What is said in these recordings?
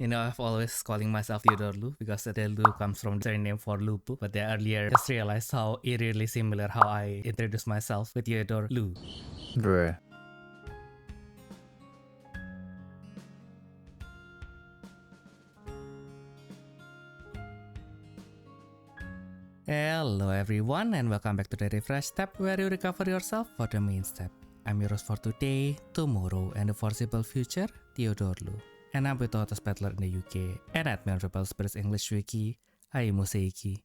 I've always calling myself Theodore Lu because the Lu comes from the surname for Lupu. But then earlier, just realized how eerily similar how I introduce myself with Theodore Lu. Bruh. Hello everyone and welcome back to the Refresh Step where you recover yourself for the main step. I'm your host for today, tomorrow and the foreseeable future, Theodore Lu. And I'm with Otis Battler in the UK and admin Rebel Spirits English Wiki, Ayumu Seiki.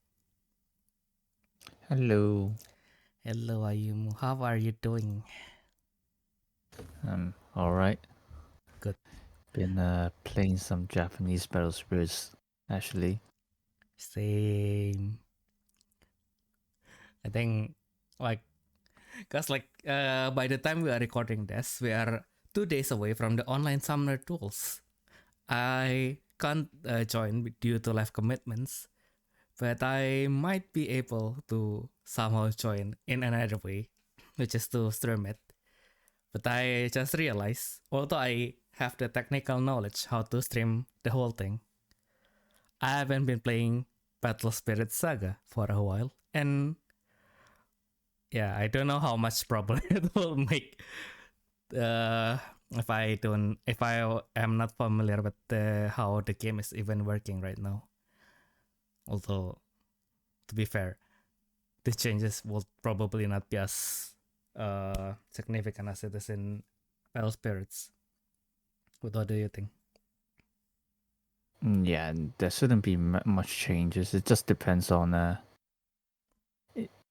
Hello. Hello Ayumu, how are you doing? I'm alright. Good. Been playing some Japanese Battle Spirits, actually. Same. I think by the time we are recording this, we are 2 days away from the online summoner tools. I can't join due to life commitments, but I might be able to somehow join in another way, which is to stream it. But I just realized, although I have the technical knowledge how to stream the whole thing, I haven't been playing Battle Spirit Saga for a while, and yeah, I don't know how much problem it will make if I am not familiar with how the game is even working right now. Although, to be fair, the changes will probably not be as significant as it is in Battle Spirits. What do you think? Yeah, there shouldn't be much changes. It just depends on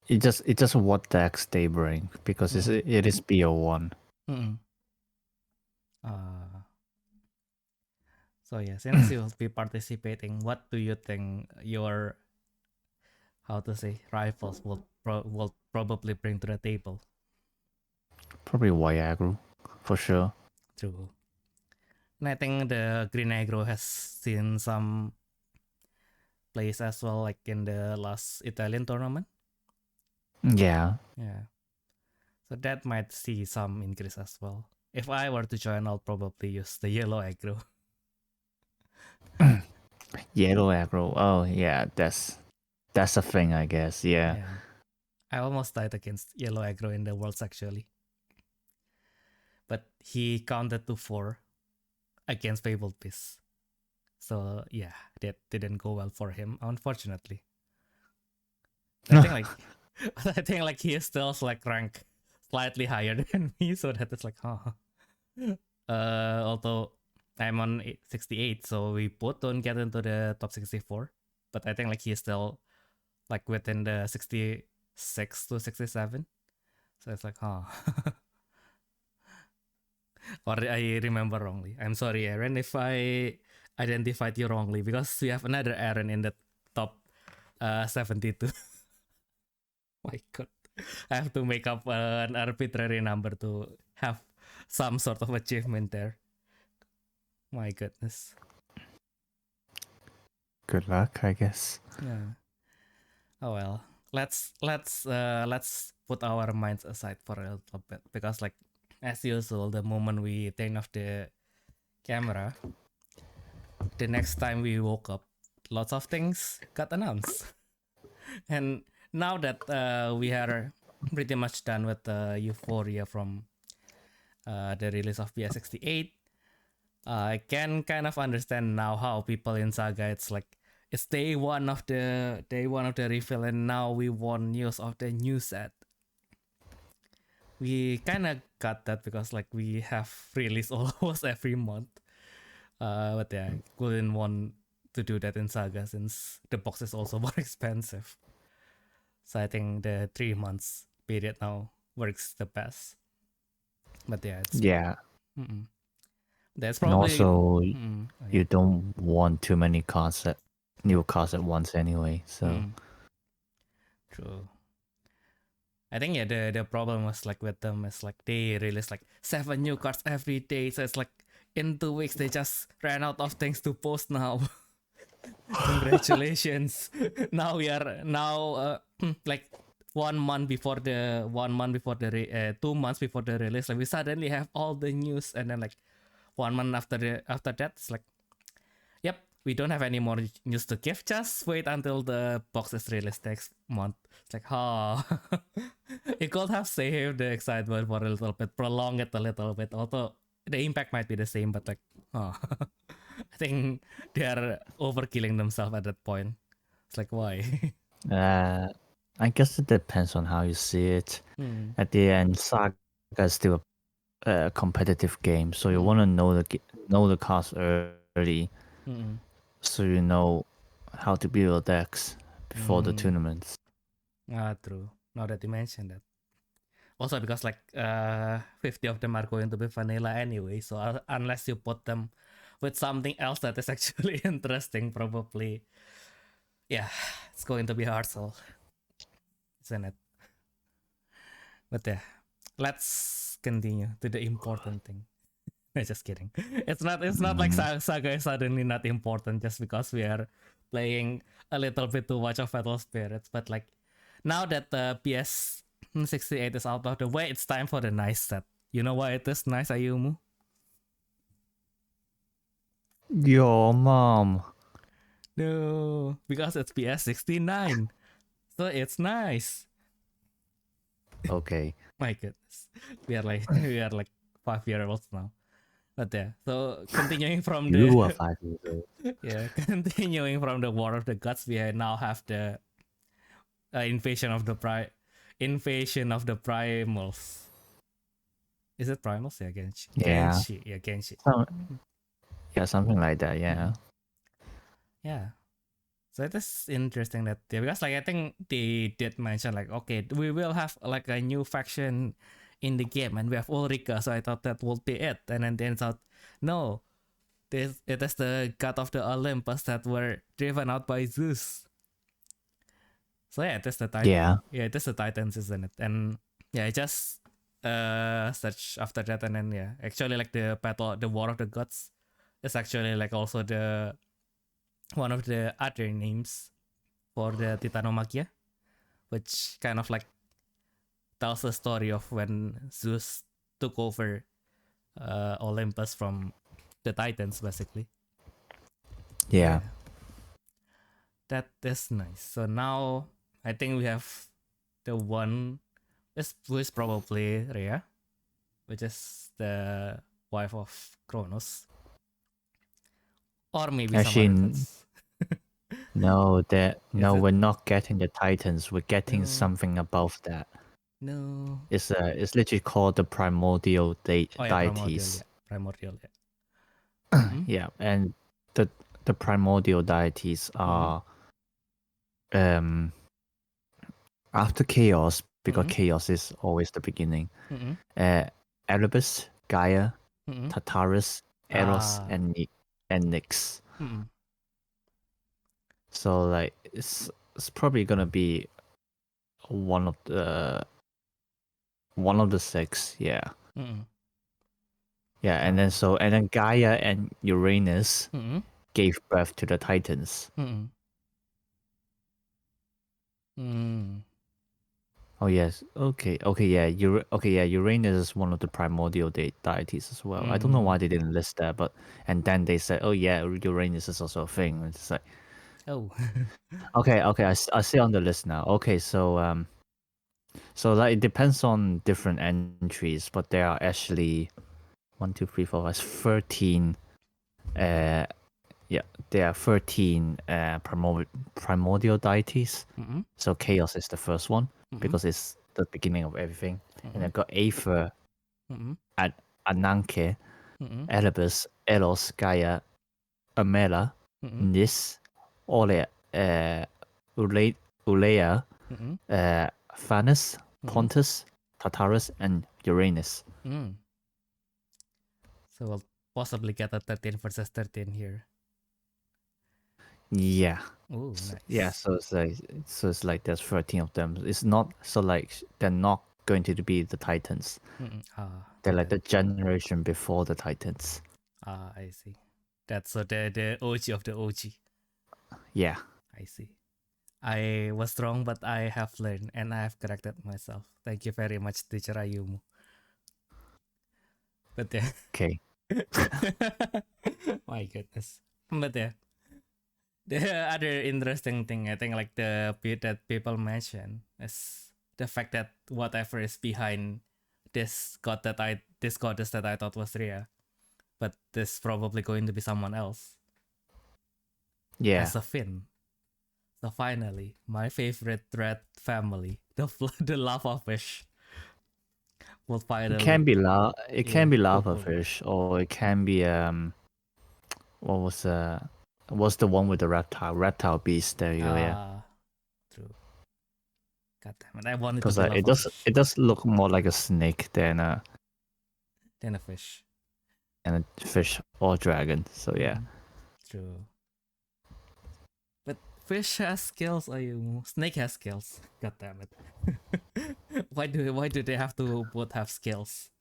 it just what decks they bring because it is BO1. Mm-mm. So yeah, since you will be participating, what do you think your rifles will probably bring to the table? Probably white aggro, for sure. True. And I think the green aggro has seen some plays as well, like in the last Italian tournament. Yeah. Yeah. So that might see some increase as well. If I were to join, I'll probably use the yellow aggro. Yellow aggro. Oh yeah, that's a thing, I guess. Yeah. I almost died against yellow aggro in the Worlds actually. But he counted to 4 against Fabled Beast. So yeah, that didn't go well for him, unfortunately. I think like he is still like rank slightly higher than me, so that is like, although I'm on 68, so we both don't get into the top 64. But I think like he is still like within the 66 to 67. So it's like, or I remember wrongly. I'm sorry, Aaron, if I identified you wrongly, because we have another Aaron in the top 72. My god. I have to make up an arbitrary number to have some sort of achievement there. My goodness. Good luck, I guess. Yeah. Oh well. Let's put our minds aside for a little bit, because like as usual, the moment we turn off the camera, the next time we woke up, lots of things got announced. And now that we are pretty much done with the euphoria from the release of PS68, I can kind of understand now how people in Saga, it's like it's day one of the reveal, and now we want news of the new set. We kind of got that because like we have release almost every month, but yeah, couldn't want to do that in Saga since the box is also more expensive. So I think the 3 months period now works the best. But yeah, that's probably. And also, you don't want too many new cards at once anyway. So True. I think the problem was like with them is like they release like 7 new cards every day, so it's like in 2 weeks they just ran out of things to post now. Congratulations. Now we are like 2 months before the release, like we suddenly have all the news, and then like 1 month after that, it's like we don't have any more news to give. Just wait until the box is released next month. It's like, oh, it could have saved the excitement for a little bit, prolong it a little bit. Although the impact might be the same, but like, oh, I think they are overkilling themselves at that point. It's like, why? I guess it depends on how you see it. At the end, Saga is still a competitive game, so you want to know the cards early, so you know how to build decks before the tournaments. True. Now that you mentioned that. Also because like 50 of them are going to be vanilla anyway, so unless you put them with something else that is actually interesting, probably, yeah, it's going to be hard sell, isn't it? But yeah, let's continue to the important thing. No, just kidding. It's not like Saga is suddenly not important just because we are playing a little bit too much of Battle Spirits. But like now that the PS68 is out of the way, it's time for the nice set. You know why it is nice, Ayumu? Your mom. No, because it's PS69, so it's nice. Okay. My goodness, we are like 5-year-olds now. But yeah, so continuing from You are the 5 years old. yeah, continuing from the War of the Gods, we now have the invasion of the primals. Is it primals? Yeah, Genshi. Yeah. Genshi. Yeah, Genshi. Yeah, something like that. Yeah. Yeah. So it is interesting that because like I think they did mention like, okay, we will have like a new faction in the game and we have Ulrika, so I thought that would be it, and then it turns out no, it is the god of the Olympus that were driven out by Zeus. So yeah, it is the Titan. Yeah. Yeah, it is the Titans, isn't it? And yeah, I just search after that, and then yeah, actually like the War of the Gods is actually like also the one of the other names for the Titanomakia, which kind of like tells the story of when Zeus took over Olympus from the Titans, basically. Yeah. That is nice. So now I think we have the one who is probably Rhea, which is the wife of Kronos, or maybe some Actually, other gods. no, it? we're not getting the Titans. We're getting No. something above that. No. It's literally called the primordial Oh yeah, deities. primordial. Yeah. Yeah, and the primordial deities are after chaos, because chaos is always the beginning. Erebus, Gaia, Tartarus, Eros, and Nyx. So like it's probably gonna be one of the 6, yeah. Yeah, and then Gaia and Uranus gave birth to the Titans. Oh yes, okay, yeah, Uranus is one of the primordial deities as well. I don't know why they didn't list that, but and then they said, oh yeah, Uranus is also a thing. It's like, oh, okay, I see on the list now. Okay, so like it depends on different entries, but there are actually 1, 2, 3, 4, 5, 13. Yeah, there are 13 primordial deities. So chaos is the first one because it's the beginning of everything. And I've got Aether, Ananke, Erebus, Eros, Gaia, Amela, Nis, Olea, Ulea, Phanes, Pontus, Tartarus, and Uranus. So we'll possibly get a 13 versus 13 here. Yeah. Oh, nice. Yeah, so it's like there's 13 of them. It's not so like they're not going to be the Titans. They're like the generation before the Titans. I see. That's the OG of the OG. Yeah. I see. I was wrong, but I have learned and I have corrected myself. Thank you very much, teacher Ayumu. But yeah. Okay. My goodness. But yeah. The other interesting thing I think like the bit that people mention is the fact that whatever is behind this goddess that I thought was Rhea, but this probably going to be someone else Yeah. as a Finn. So finally, my favorite red family, the lava fish, will finally. It can be lava hopefully. fish, or it can be what was the one with the reptile beast? There you go. Yeah. True. God damn it! I wanted to Because be lava fish it does look more like a snake than a fish. fish or dragon. So yeah. True. But fish has skills, Ayumu. Snake has skills. God damn it. why do they have to both have skills?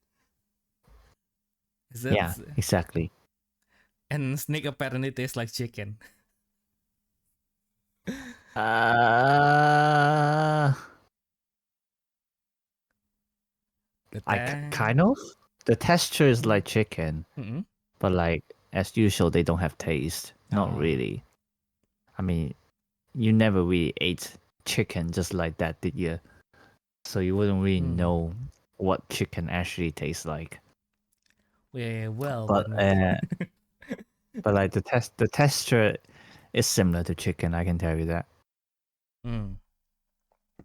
Is it? Yeah, exactly. And snake apparently tastes like chicken. Kind of. The texture is like chicken, Mm-mm. but like as usual, they don't have taste. Not really. I mean, you never really ate chicken just like that, did you? So you wouldn't really know what chicken actually tastes like. Yeah, well, But but like the texture is similar to chicken. I can tell you that.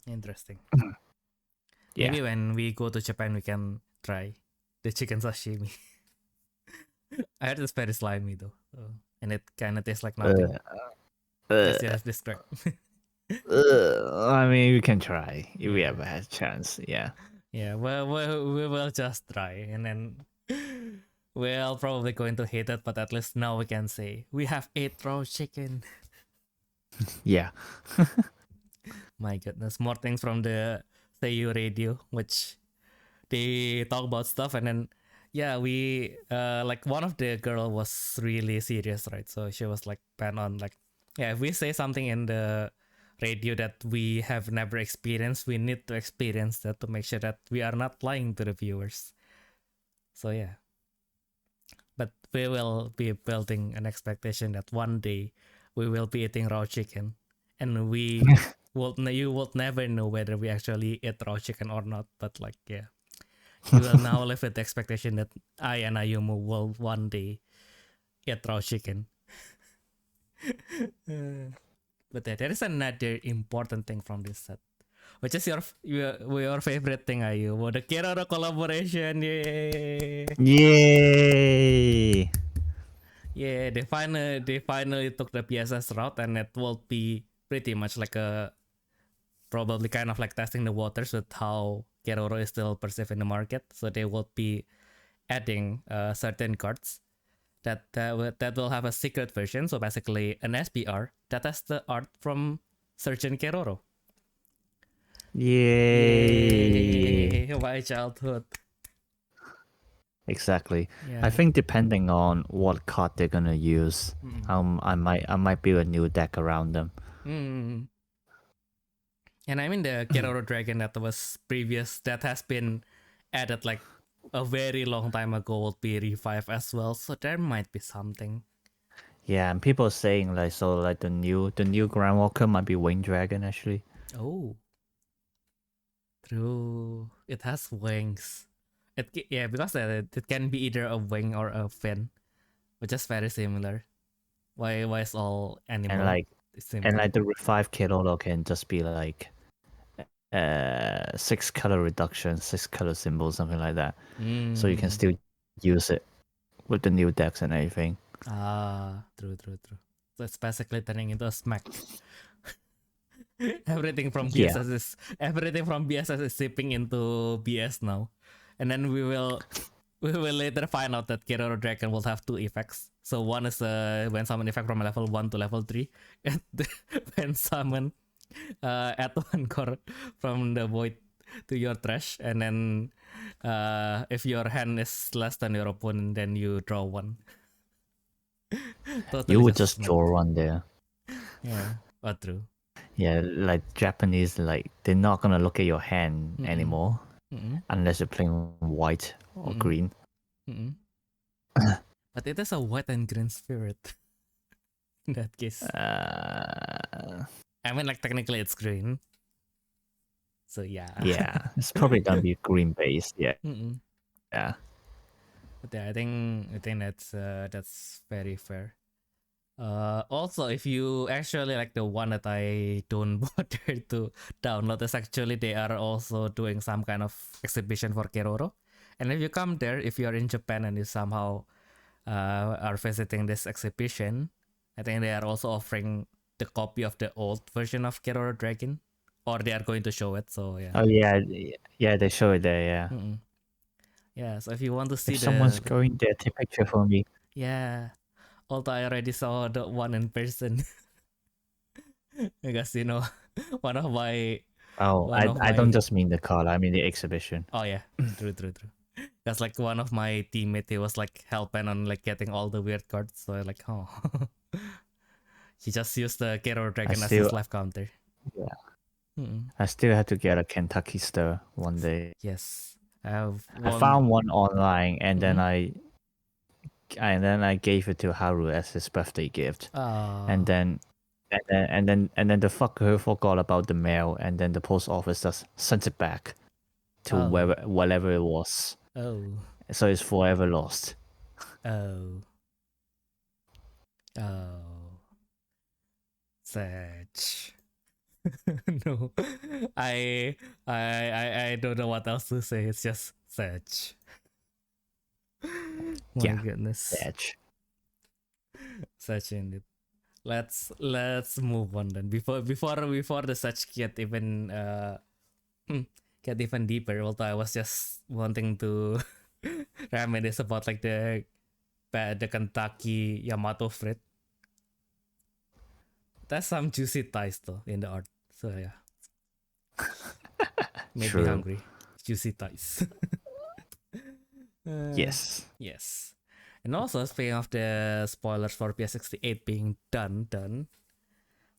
Interesting. Yeah. Maybe when we go to Japan, we can try the chicken sashimi. I heard it's very slimy though, and it kind of tastes like nothing. As you have described. I mean, we can try if we Yeah. ever had a chance. Yeah. Yeah, well, we will just try, and then we're probably going to hate it, but at least now we can say we have 8 raw chicken. Yeah. My goodness, more things from the Seiyu radio, which they talk about stuff, and then yeah, we like one of the girl was really serious, right? So she was like bent on like, yeah, if we say something in the radio that we have never experienced, we need to experience that to make sure that we are not lying to the viewers. So yeah, but we will be building an expectation that one day we will be eating raw chicken, and you will never know whether we actually eat raw chicken or not. But like yeah, you will now live with the expectation that I and Ayumu will one day eat raw chicken. But there is another important thing from this set, which is your favorite thing, Ayu. The Keroro collaboration, yay! Yay! Yeah, they finally took the PSS route, and it will be pretty much like a probably kind of like testing the waters with how Keroro is still perceived in the market. So they will be adding certain cards that will have a secret version. So basically, an SPR that has the art from Surgeon Keroro. Yay! Yay! My childhood. Exactly. Yeah. I think depending on what card they're gonna use, I might build a new deck around them. And I mean the Keroro Dragon that was previous that has been added like a very long time ago will be revived as well. So there might be something. Yeah, and people are saying like the new Grand Walker might be Winged Dragon actually. Oh. True. It has wings. Because it can be either a wing or a fin, which is very similar. Why is all animal? And like the revive Keroro can just be like 6 color reduction, 6 color symbol, something like that. So you can still use it with the new decks and everything. True. So it's basically turning into a smack. everything from BSS is sipping into BS now, and then we will later find out that Keroro Dragon will have 2 effects. So one is when summon effect from level 1 to level 3, and when summon add 1 core from the void to your trash, and then if your hand is less than your opponent, then you draw 1. Totally You would just draw one there. Yeah, true. Yeah, like Japanese, like they're not gonna look at your hand anymore unless you're playing white or green. But it is a white and green spirit. in that case. Uh, I mean, like technically it's green. So yeah. yeah, it's probably gonna be green based. Yeah, Mm-mm. yeah. But yeah, I think that's very fair. Also, if you actually like the one that I don't bother to download, is actually they are also doing some kind of exhibition for Keroro. And if you come there, if you are in Japan and you somehow are visiting this exhibition, I think they are also offering the copy of the old version of Keroro Dragon, or they are going to show it. So yeah. Oh yeah, yeah. They show it there. Yeah. Mm-mm. Yeah. So if you want to see If someone's the going there, take picture for me. yeah, although I already saw the one in person, because one of my Oh, one of I don't my just mean the car. I mean the exhibition. oh yeah, true. That's like one of my teammate. He was like helping on like getting all the weird cards. So I like, oh, he just used the Kero Dragon as his life counter. Yeah. Mm-mm. I still have to get a Kentucky Stir one day. Yes, I have I one. found one online, and then Mm-hmm. I gave it to Haru as his birthday gift. Ah, And then the fucker forgot about the mail, and then the post office just sent it back to oh, wherever it was. oh, So it's forever lost. oh, oh, such. No, I, I don't know what else to say. It's just such. My Yeah, goodness, Edge. such indeed. Let's move on then. Before the such get even deeper. Although I was just wanting to reminisce about like the Kentucky Yamato frit. There's some juicy ties though in the art. So yeah, made me True. hungry. Juicy ties. Yes. Yes. And also, speaking of the spoilers for PS68 being done,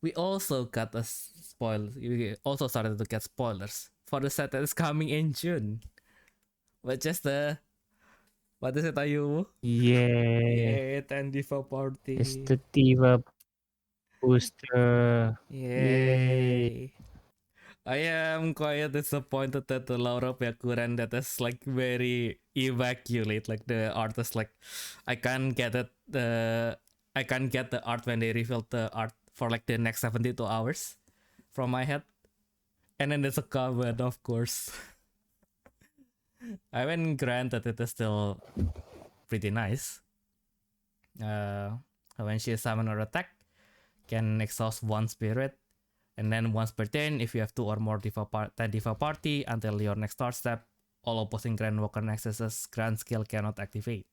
we also got a spoil. We also started to get spoilers for the set that is coming in June. But just what is it, Ayumu? Yeah. 10 Diva Party. It's the Diva booster. Yay. I am quite disappointed that the Laura Byakuran that is like very evacuate. Like the artist, like I can't get it. I can't get the art when they revealed the art for like the next 72 hours from my head. And then there's a comment, of course. I mean, granted, it is still pretty nice. When she summon or attack, can exhaust one spirit, and then once per turn, if you have 2 or more 10 Diva Party until your next start step, all opposing Grand Walker Nexus's Grand Skill cannot activate.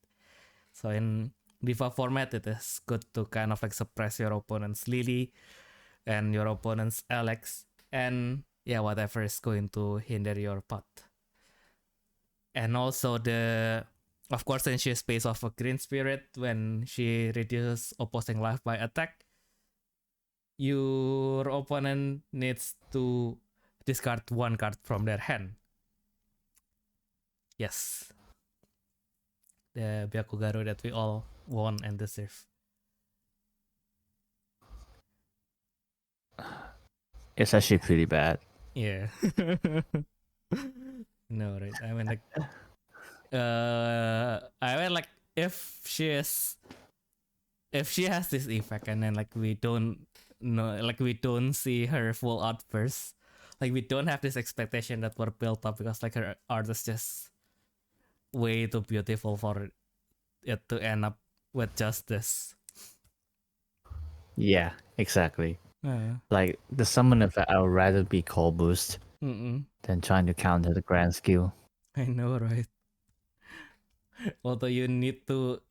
So in Diva format, it is good to kind of like suppress your opponent's Lily and your opponent's Alex, and yeah, whatever is going to hinder your path. And also of course, then she space off a green spirit when she reduces opposing life by attack. Your opponent needs to discard 1 card from their hand. Yes. The Byakugaru that we all want and deserve. It's actually pretty bad. Yeah. No, right? I mean, like, if she has this effect and then like we don't know, like we don't see her full art first, like we don't have this expectation that we're built up because like her art is just way too beautiful for it to end up with just this. Yeah, exactly. Like the summon effect, I would rather be call boost than trying to counter the grand skill. I know, right? Although needing to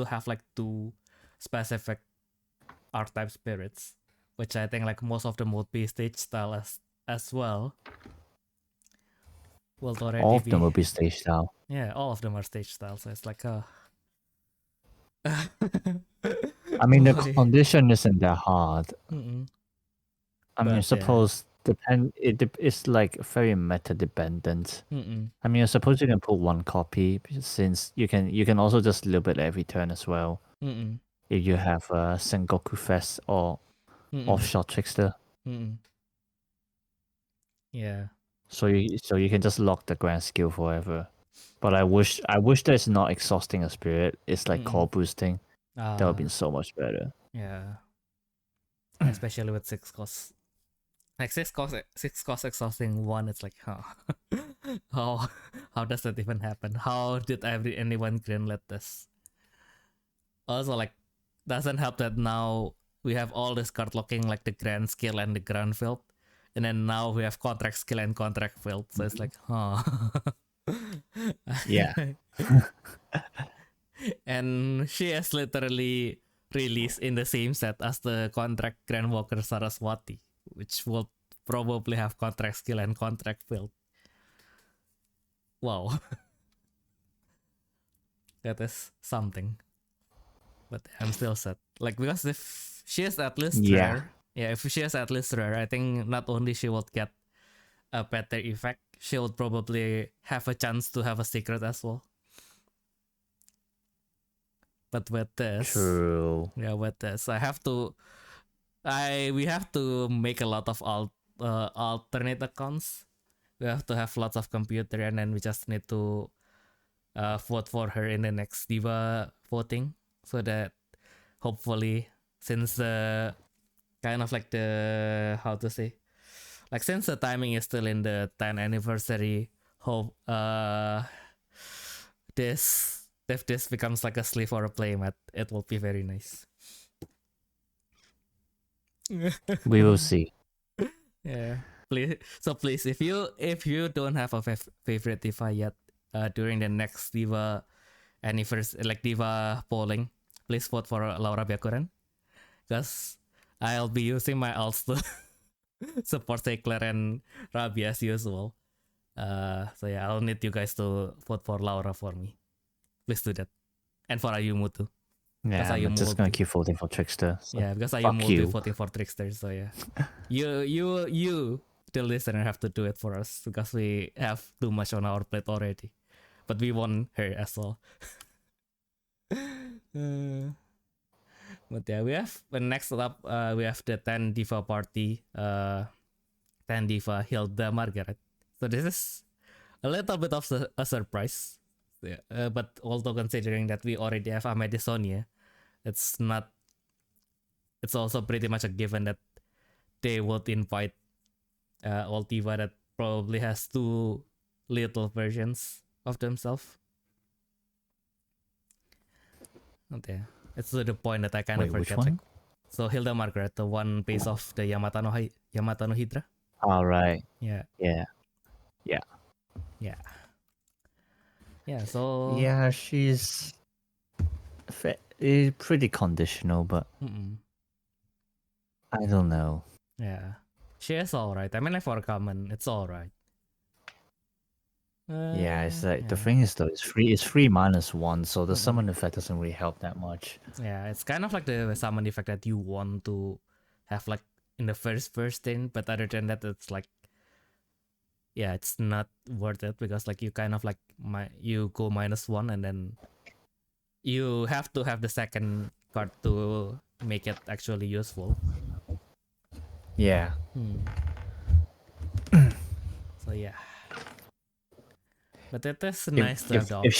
have like 2 specific archetype spirits, which I think like most of the mode B stage style as well will already all of them will be stage style. Yeah, all of them are stage style, so it's like I mean, the condition isn't that hard. I mean, suppose it's like very meta dependent. I mean, I suppose you can put 1 copy since you can also just loop it every turn as well. Mm-mm. if you have a Sengoku Fest or Offshore Trickster. Mm-mm. Yeah. So you can just lock the grand skill forever. But I wish that it's not exhausting a spirit. It's like core boosting. That would have been so much better. Yeah. Especially with 6 costs. Like 6 cost exhausting one, it's like, huh. how does that even happen? How did anyone greenlit this? Also, like, doesn't help that now we have all this card locking, like the grand skill and the grand field, and then now we have contract skill and contract field. So it's like, huh. Yeah. And she has literally released in the same set as the contract Grand Walker Saraswati, which will probably have contract skill and contract field. Wow. That is something. But I'm still sad. Like, because if she is at least rare, if she is at least rare, I think not only she would get a better effect, she would probably have a chance to have a secret as well. But with this, True. Yeah, with this, we have to make a lot of alternate accounts. We have to have lots of computer, and then we just need to vote for her in the next Diva voting, so that hopefully, since the kind of like the how to say, like since the timing is still in the 10th anniversary, hope if this becomes like a sleeve or a playmat, it will be very nice. We will see. Yeah. Please, if you don't have a favorite Diva yet, during the next Diva anniversary, like Diva polling, please vote for Laura Byakuren, because I'll be using my alts to support Seikler and Rabi as usual. So yeah, I'll need you guys to vote for Laura for me. Please do that, and for Ayumu too. Yeah, I'm just gonna keep voting for Trickster. So Yeah, because Ayumu will be voting for Trickster. So yeah, you, the listener, have to do it for us because we have too much on our plate already. But we want her as well. But yeah, we have next up. We have the 10 Diva party. 10 Diva Hilda Margaret. So this is a little bit of a surprise. Yeah, but also considering that we already have Amedisonia, it's not. It's also pretty much a given that they would invite old Diva that probably has 2 little versions of themselves. Okay, it's to the point that I kind of forget. Which one? So Hilda Margaret, the one based off the Yamato no Hydra. All right. Yeah. Yeah. So yeah, she's pretty conditional, but I don't know. Yeah, she is alright. I mean, like for common, it's alright. Yeah, it's like the thing is though, it's free -1, so the summon effect doesn't really help that much. Yeah, it's kind of like the summon effect that you want to have like in the first thing, but other than that, it's like, yeah, it's not worth it because like you kind of like you go -1 and then you have to have the second card to make it actually useful. Yeah. So yeah. But it is nice to have the if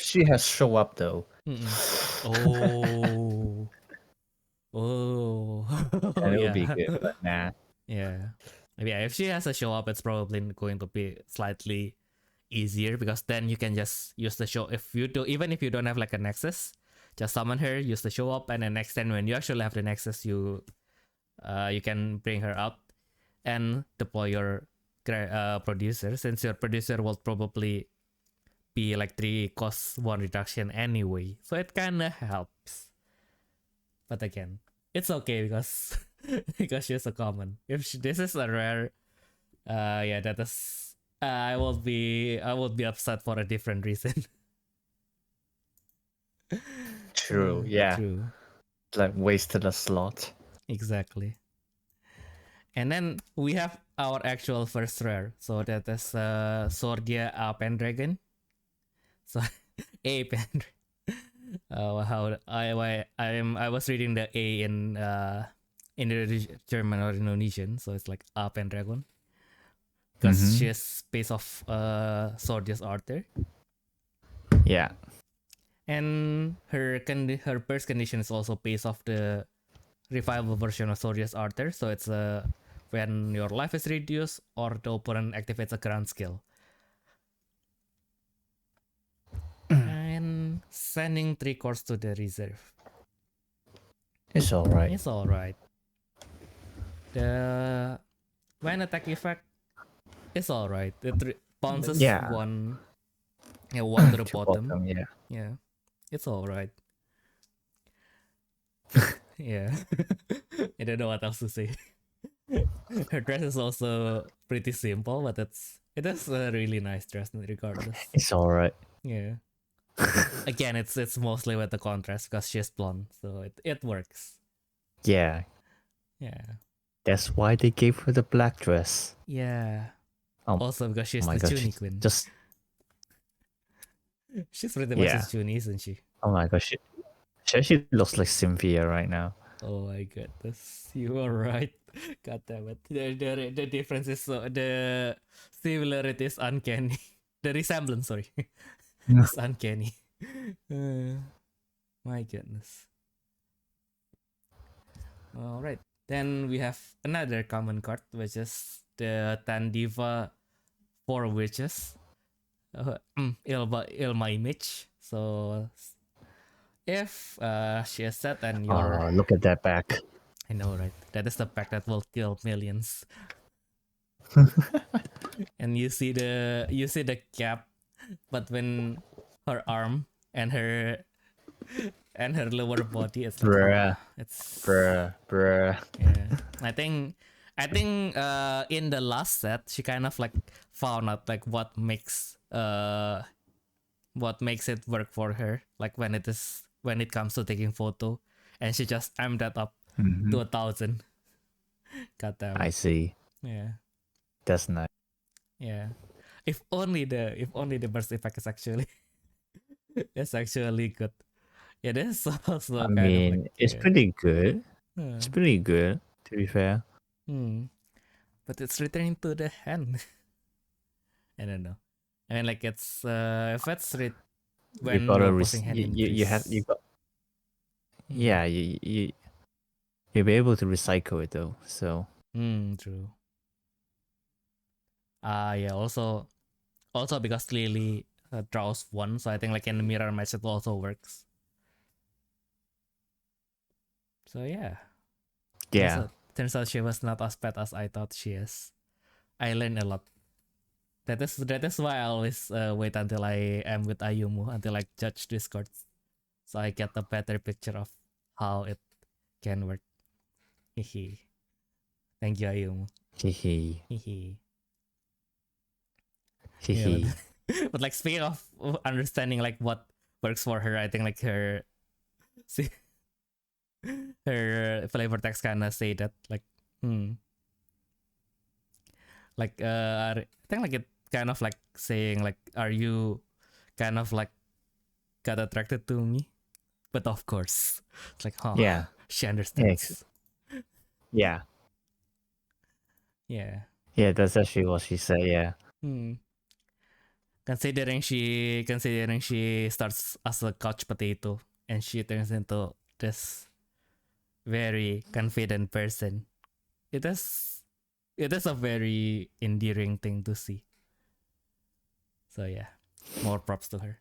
she has show up though. It would be good, but nah. Yeah, if she has a show up, it's probably going to be slightly easier because then you can just use the show. Even if you don't have like a nexus, just summon her, use the show up, and then next time when you actually have the nexus, you can bring her out and deploy your producer, since your producer will probably be like 3 cost 1 reduction anyway, so it kind of helps. But again, it's okay because she's a common. If this is a rare, that is, I would be upset for a different reason. True. Yeah. True. Like wasted a slot. Exactly. And then we have our actual first rare. So that is Swordia Pendragon. So A Pendragon. I was reading the A in German or Indonesian, so it's like Up and Dragon, because she's based off Swordius Arthur, Yeah. and her birth condition is also based off the revival version of Swordius Arthur. So it's when your life is reduced or the opponent activates a ground skill. And sending 3 cores to the reserve. It's alright. It's alright. The when attack effect is alright. It bounces one to the bottom. Yeah. It's alright. Yeah. I don't know what else to say. Her dress is also pretty simple, but it is a really nice dress regardless. It's alright. Yeah. Again, it's mostly with the contrast because she's blonde, so it works. Yeah. Yeah. That's why they gave her the black dress. Yeah. Oh, also because she's oh my the God, Junie queen. She's pretty much a Junie, isn't she? Oh my gosh, she looks like Cynthia right now. Oh my goodness, you are right. God damn it. The difference is the similarity is uncanny. The resemblance, sorry, is uncanny. My goodness. All right. Then we have another common card, which is the 10 Diva 4 Witches. Ilma image. So if she is set and you're... Oh, look at that back. I know, right? That is the pack that will kill millions. And you see the cap, but when her arm and her lower body, it's like, Bruh. Bruh. Yeah. I think in the last set she kind of like found out like what makes it work for her, like when it comes to taking photo, and she just amped that up to 1,000. God damn. I see. Yeah. That's nice. Yeah. If only the burst effect is actually it's actually good. Yeah, this is also I kind mean, of like, it's pretty good. Yeah. It's pretty good, to be fair. But it's returning to the hand. I don't know. I mean, like it's if it's when You gotta you're posting hand you got. Yeah, you'll be able to recycle it though. So. True. Yeah. Also because Lily draws 1, so I think like in the mirror match it also works. So yeah. Yeah. Turns out she was not as bad as I thought she is. I learned a lot. That is why I always wait until I am with Ayumu until I judge Discords, so I get a better picture of how it can work. Hehe. Thank you, Ayumu. Hehe. Hehe. Hehe. Yeah, but like speaking of understanding like what works for her, I think like her flavor text kinda say that like like I think like it kind of like saying like, are you kind of like got attracted to me? But of course it's like, Yeah. she understands. Yeah. Yeah, that's actually what she said. Yeah. considering she starts as a couch potato and she turns into this very confident person, it is a very endearing thing to see. So yeah, more props to her.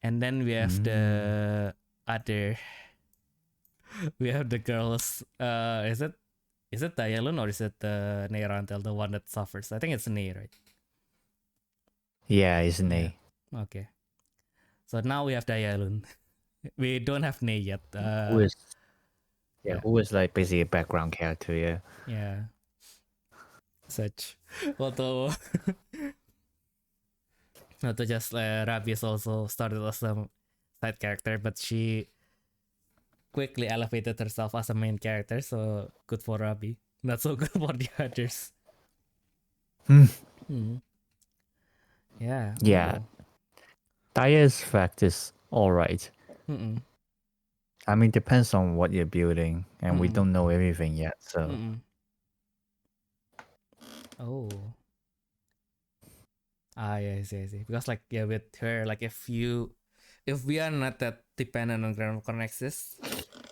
And then we have the other, we have the girls. Is it Dialun or is it Neirantel, the one that suffers? I think it's Nei, right? Yeah, it's Nei. Yeah. Okay. So now we have Dialun. We don't have Nei yet. Who is like basically a background character, yeah. Yeah. Such. Although just Rabi is also started as a side character, but she quickly elevated herself as a main character, so good for Rabi. Not so good for the others. Yeah. Yeah. Ooh. Dia's fact is alright. Mm-mm. I mean, depends on what you're building, and we don't know everything yet. So Mm-mm. Oh. Yeah, I see. Because like yeah, with her, like if we are not that dependent on ground connexus,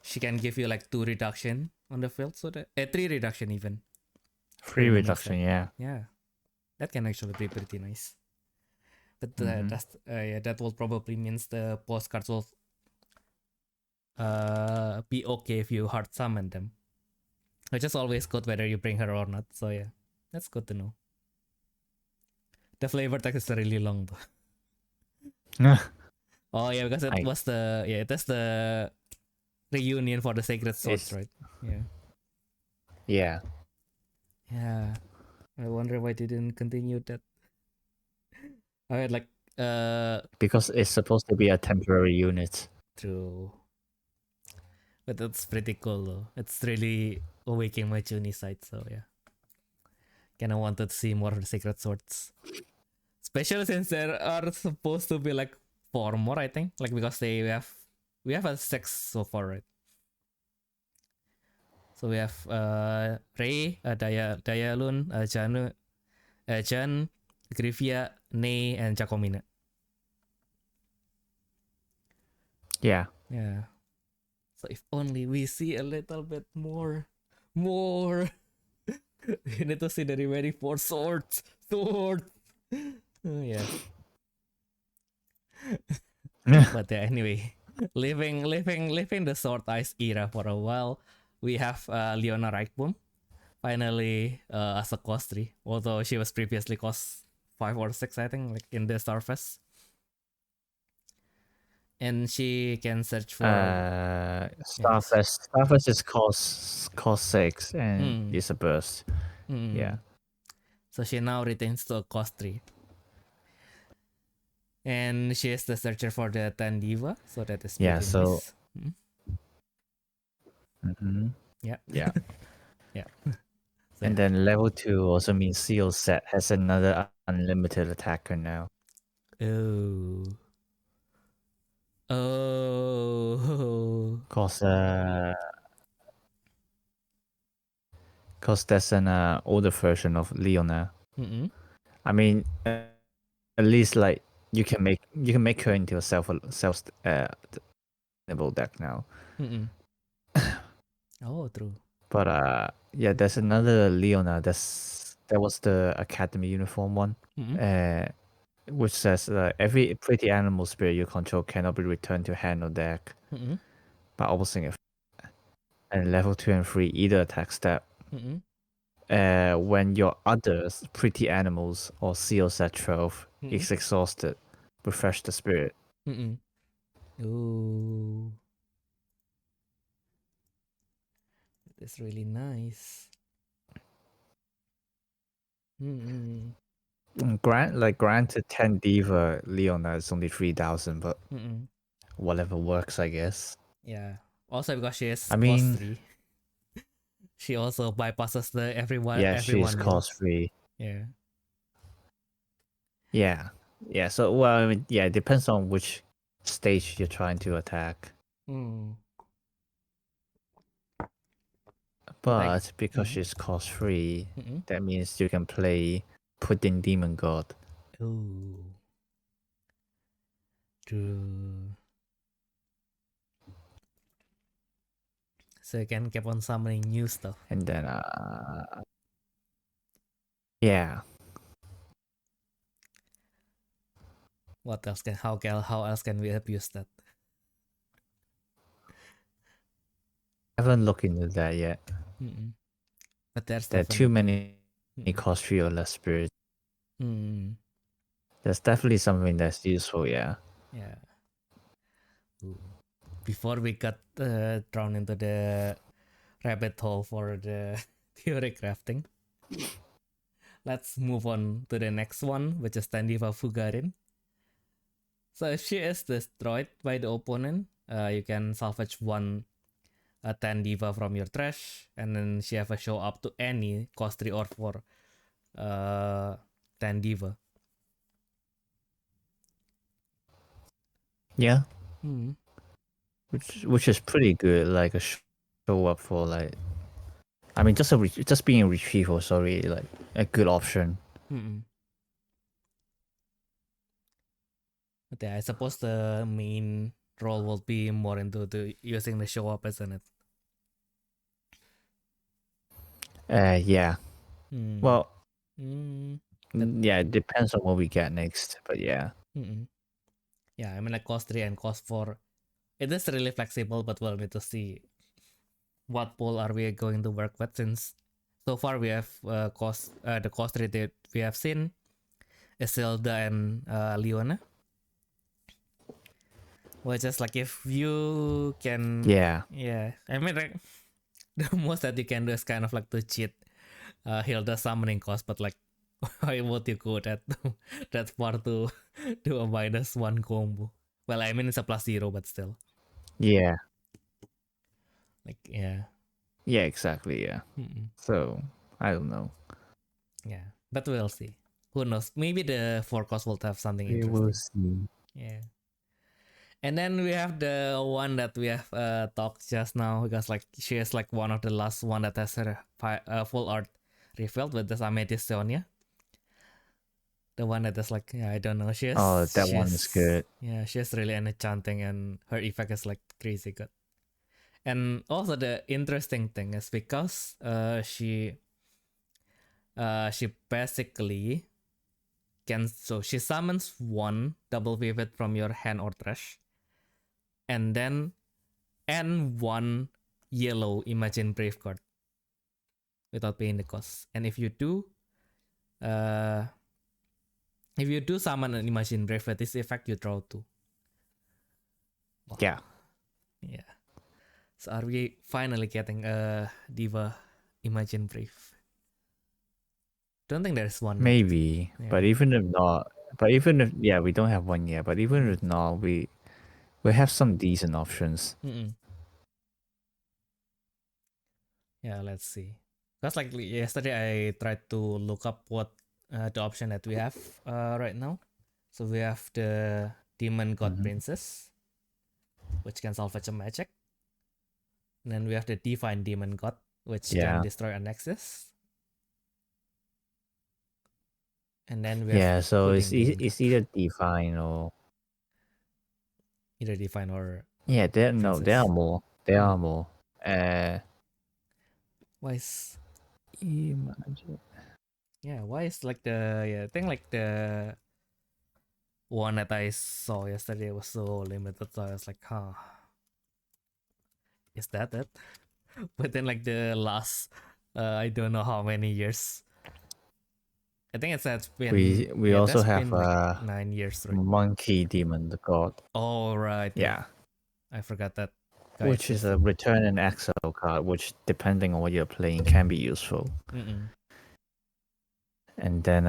she can give you like 2 reduction on the field, so that 3 reduction even. free reduction, Set. yeah. That can actually be pretty nice. But that will probably means the postcards will be okay if you hard summon them. Which is always good whether you bring her or not. So yeah, that's good to know. The flavor text is really long though. Oh yeah, because that's the reunion for the sacred swords, right? Yeah. Yeah. Yeah. I wonder why they didn't continue that. I had like Because it's supposed to be a temporary unit. true. But that's pretty cool though. It's really awakening my Juni side, so yeah. Kinda wanted to see more of the sacred swords. Especially since there are supposed to be like 4 more, I think. Like because we have a 6 so far, right? So we have Rei, Dayalun, Jan, Grivia, Nei, and Jacomina. Yeah. Yeah. So if only we see a little bit more. More. You need to see the remaining 4 swords. Swords. Yeah. But yeah, anyway. Living the sword ice era for a while. We have Leona Reichboom. Finally as a cost 3. Although she was previously cost 5 or 6, I think, like in the Starfest. And she can search for Starfest is cost 6 and it's a burst. Yeah. So she now retains to a cost 3. And she is the searcher for the 10 Diva, so that is pretty nice. Yeah. Yeah. Yeah. So and then level 2 also means Seal Set has another unlimited attacker now. Oh. Cause that's an older version of Leona. I mean, at least like you can make her into a self deck now. Oh, true. But yeah, there's another Leona. That was the Academy uniform one. Which says every pretty animal spirit you control cannot be returned to hand or deck by opposing it. And level 2 and 3 either attack step. When your other pretty animals or seal set trove is exhausted, refresh the spirit. Ooh. That's really nice. Granted 10 Diva Leona is only 3,000, but whatever works, I guess. Yeah. Also because she is I mean, cost 3. She also bypasses the everyone. Yeah, she's cost 3. Yeah. Yeah. Yeah, so well, I mean, yeah, it depends on which stage you're trying to attack. But because she's cost 3, that means you can play Pudding Demon God. Ooh. True. So you can keep on summoning new stuff. And then yeah. What else how else can we abuse that? I haven't looked into that yet. But there are too many cost 3 or less spirits. There's definitely something that's useful, yeah. Yeah. Ooh. Before we got drawn into the rabbit hole for the theory crafting, let's move on to the next one, which is Tandiva Fugarin. So if she is destroyed by the opponent, you can salvage one 10 Diva from your trash, and then she have a show up to any cost 3 or 4 10 Diva. Yeah, Mm. which is pretty good. Like a show up for like, I mean, just being a retrieval. Sorry, like a good option. Mm-mm. But yeah, I suppose the main role will be more into the using the show up, isn't it? Yeah. Mm. Well, Mm. yeah, it depends on what we get next, but yeah. Mm-mm. Yeah, I mean like cost 3 and cost 4. It is really flexible, but we'll need to see what pool are we going to work with, since so far we have the cost 3 that we have seen is Zelda and Leona. Which is like if you can, Yeah. I mean like the most that you can do is kind of like to cheat Hilda summoning cost, but like why would you go that far to do a -1 combo? Well, I mean it's a +0, but still, Yeah. like yeah, Yeah, exactly. Yeah. Mm-mm. So, I don't know. Yeah, but we'll see. Who knows? Maybe the forecast will have something We will interesting. see. Yeah. And then we have the one that we have talked just now, because like she is like one of the last one that has her full art revealed with this Amethyst Sonia. The one that is like, yeah, I don't know. Oh, that one is good. Yeah, she's really enchanting, and her effect is like crazy good. And also the interesting thing is because she basically she summons one double vivid from your hand or trash, and then one yellow Imagine Brave card without paying the cost. And uh, if you do summon an Imagine Brave with this effect, you draw 2. Wow. Yeah. Yeah. So are we finally getting a Diva Imagine Brave? Don't think there's one. Maybe. Yet. But even if not, we don't have one yet, but even if not, we have some decent options. Mm-mm. Yeah, let's see. Because like yesterday I tried to look up what the option that we have right now. So we have the Demon God Princess, which can salvage a magic. And then we have the Divine Demon God, which can destroy a Nexus. And then we have so Pudding Demon it's God. either divine or Either Divine or there Princess. are more. There are more. Why is Imagine. why is like I think like the one that I saw yesterday was so limited, so I was like, huh, is that it? But then like the last I don't know how many years, I think it's been We also that's have been like 9 years, right? Monkey Demon, the god. Oh right, Yeah. I forgot that guy Which is existed. a return and exile card, which depending on what you're playing can be useful. Mm-mm. And then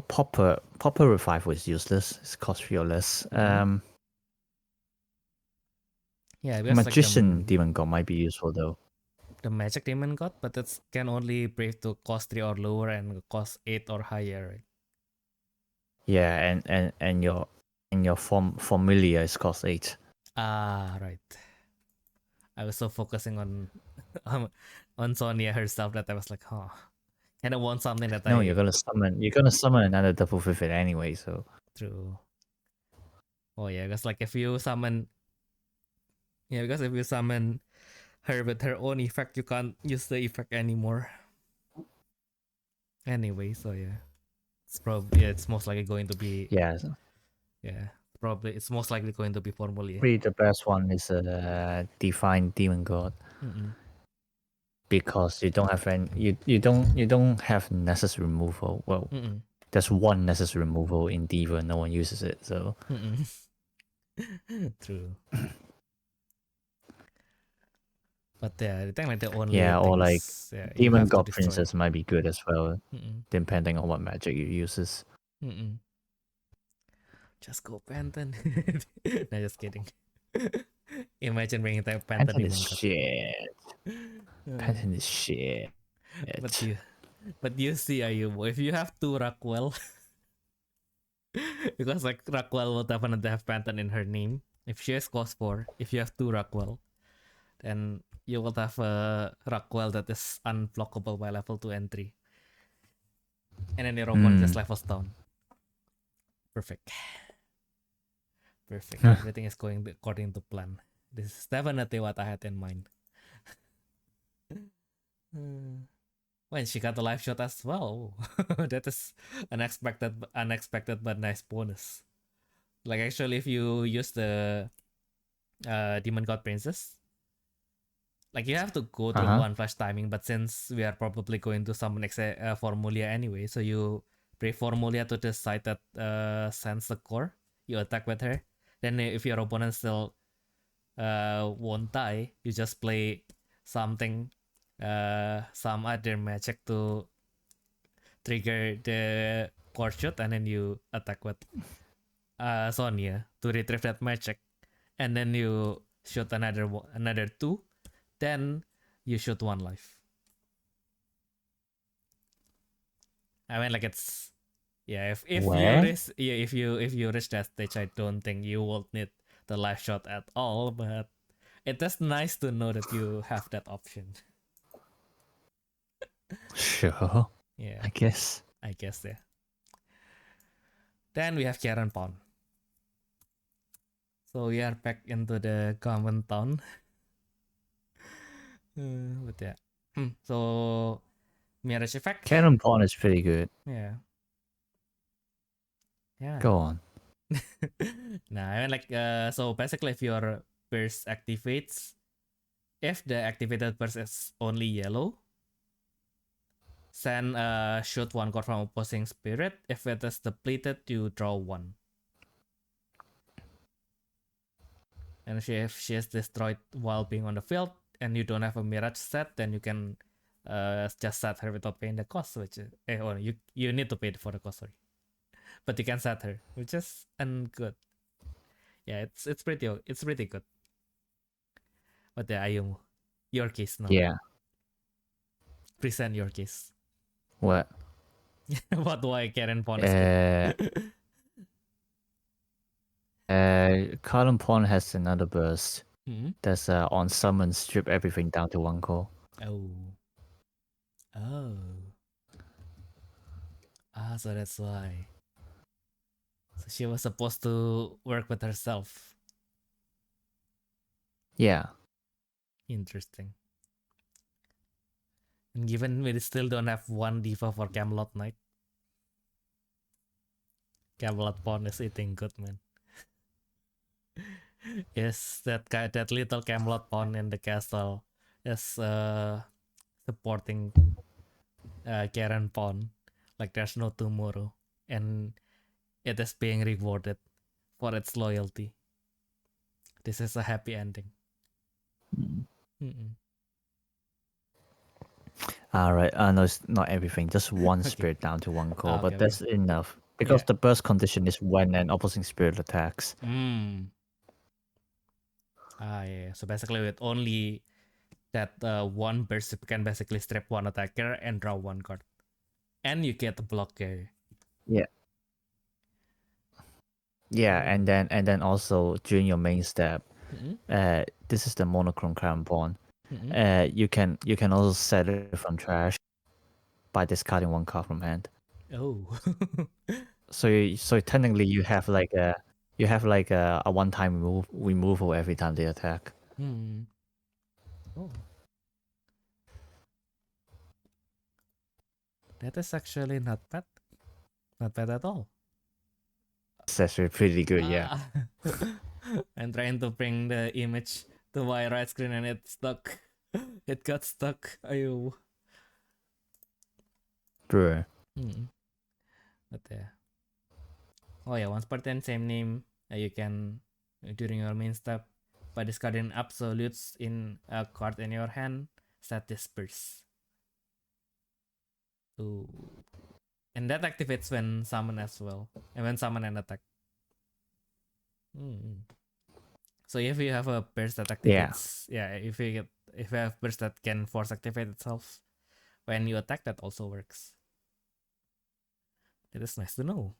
Popper Revive was useless. It's cost 3 or less. Yeah, Magician Demon God might be useful though. the Magic Demon God, but it can only brave to cost 3 or lower and cost 8 or higher, right? Yeah, and your familiar is cost 8. Ah, right. I was so focusing on on Sonia herself that I was like, huh. And I want something that No, you're gonna summon another double vivid anyway, so True. Oh yeah, because like if you summon because if you summon her with her own effect, you can't use the effect anymore. Anyway, so yeah. It's most likely going to be yeah. probably it's most likely going to be Formula. Really the best one is Divine Demon God. Mm-mm. Because you don't have any you don't have necessary removal. Well, Mm-mm. there's one necessary removal in Diva, no one uses it, so Mm-mm. True. But yeah, I think like the only or like things you Demon have to God destroy. Princess might be good as well, Mm-mm. depending on what magic you uses. Mm-mm. Just go Pantheon. No, just kidding. Imagine bringing that Pantheon Pattern is Demon God. shit. Pattern is shit. But you see, Ayumu, if you have two Rockwell, Because like Rockwell will definitely have Pantheon in her name. If she has cost 4, if you have 2 Rockwell, then you will have a Rockwell that is unblockable by level 2 and 3. And then your opponent just levels down. Perfect. Perfect. Everything is going according to plan. This is definitely what I had in mind. When she got the life shot as well. That is unexpected but nice bonus. Like actually, if you use the Demon God Princess, like you have to go through one flash timing, but since we are probably going to summon Formulia anyway, so you pray Formulia to the side that sends the core, you attack with her. Then if your opponent still won't die, you just play something, some other magic to trigger the core shot, and then you attack with Sonya to retrieve that magic, and then you shoot another 2, then you shoot 1 life. I mean, like it's if you reach that stage, I don't think you will need the life shot at all. But it is nice to know that you have that option. Sure. Yeah, I guess. yeah. Then we have Karen Pawn. So we are back into the common town. But yeah. So Mirage Effect. Cannon Pawn is pretty good. Yeah. Go on. Nah, I mean like so basically if your burst activates, if the activated burst is only yellow, send shoot 1 card from opposing spirit. If it is depleted, you draw 1. And if she is destroyed while being on the field and you don't have a mirage set, then you can just set her without paying the cost, which is you need to pay for the cost, sorry. But you can set her, which is good. Yeah, it's pretty good. But yeah, Ayumu, your case now. Yeah. Present your case. What? What why Karen Pawn is good? Carbon Pawn has another burst. Hmm? That's on summon, strip everything down to 1 core. Oh. So that's why. So she was supposed to work with herself. Yeah. Interesting. And given we still don't have 1 Diva for Camelot Knight, Camelot Pawn is eating good, man. Yes, that little Camelot Pawn in the castle is supporting Karen Pawn like there's no tomorrow, and it is being rewarded for its loyalty. This is a happy ending. Alright, no, it's not everything. Just 1 spirit down to 1 core, but Okay, that's enough. Because the burst condition is when an opposing spirit attacks. Yeah. So basically with only that 1 burst, you can basically strip 1 attacker and draw 1 card. And you get the blocker. Yeah. Yeah, and then also during your main step, this is the monochrome crown pawn. You can also set it from trash by discarding 1 card from hand. Oh. So technically you have like a 1-time removal every time they attack. Oh. That is actually not bad. Not bad at all. It's actually pretty good, yeah. I'm trying to bring the image to my right screen and it's stuck. It got stuck. Ayo. Bruh. But yeah. Oh yeah, once per turn, same name. You can, during your main step, by discarding absolutes in a card in your hand, set disperse. Ooh. And that activates when summon as well. And when summon and attack. So if you have a burst that activates, if you have burst that can force activate itself when you attack, that also works. That is nice to know.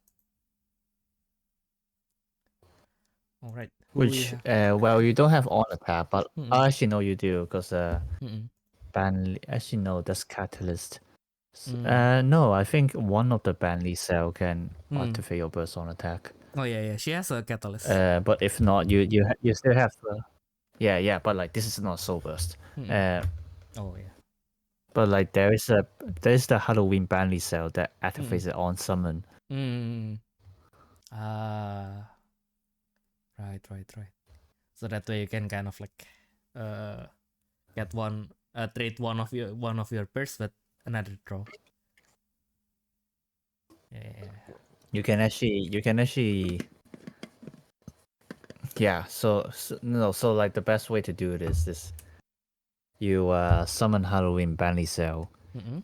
All right. Which, well, you don't have on attack, but Mm-mm. actually, no, you do, because Mm-mm. actually, no, that's Catalyst. Mm. No, I think one of the Banley cell can activate your burst on attack. Oh yeah. She has a catalyst. But if not, you still have. Yeah, but like this is not soul burst. Oh yeah. But like there is the Halloween Banley cell that activates it on summon. Mm. Ah. Right. So that way you can kind of like get one trade one of your bursts with another draw. Yeah. You can actually. Yeah. So like the best way to do it is this. You summon Halloween Banley cell,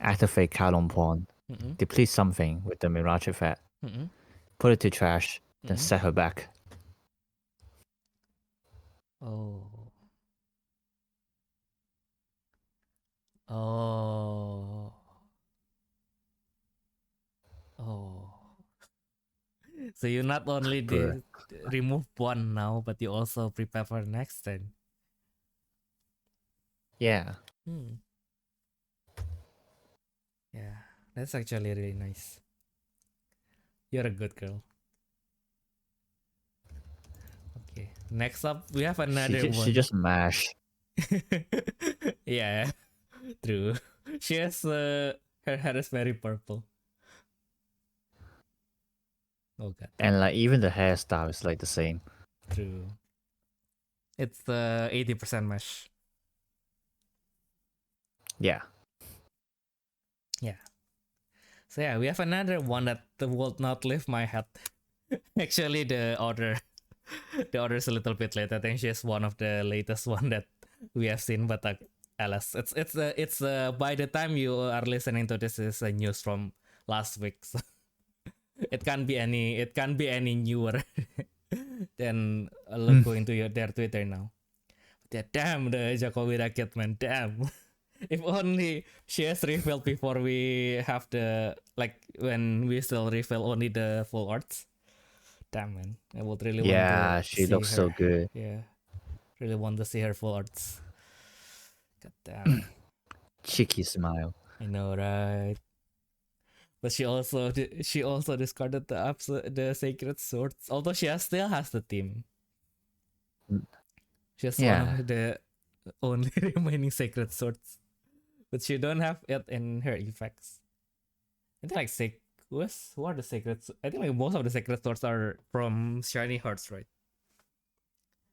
activate Kalon Pawn, deplete something with the Mirage effect, put it to trash, then set her back. Oh. Oh. Oh. So you not only remove one now, but you also prepare for the next turn. Yeah. Yeah, that's actually really nice. You're a good girl. Okay, next up we have another one. She just mash. Yeah, true. She has her hair is very purple. Oh god. And like even the hairstyle is like the same. True. It's the 80% mesh. Yeah. Yeah. So yeah, we have another one that will not leave my head. Actually, the order is a little bit late. I think she's one of the latest one that we have seen, but alas, it's by the time you are listening to this is news from last week, so it can't be any newer than going to their Twitter now. But yeah, damn the Jokowi racket, man, damn. If only she has revealed before we have the when we still reveal only the full arts. Damn, man, I would really want to she see looks her. so good. Yeah, really want to see her full arts. God damn. Cheeky smile. I know, right? But she also discarded the sacred swords. Although she still has the team. She's one of the only remaining sacred swords, but she don't have it in her effects. I think who are the sacred? I think like most of the sacred swords are from Shiny Hearts, right?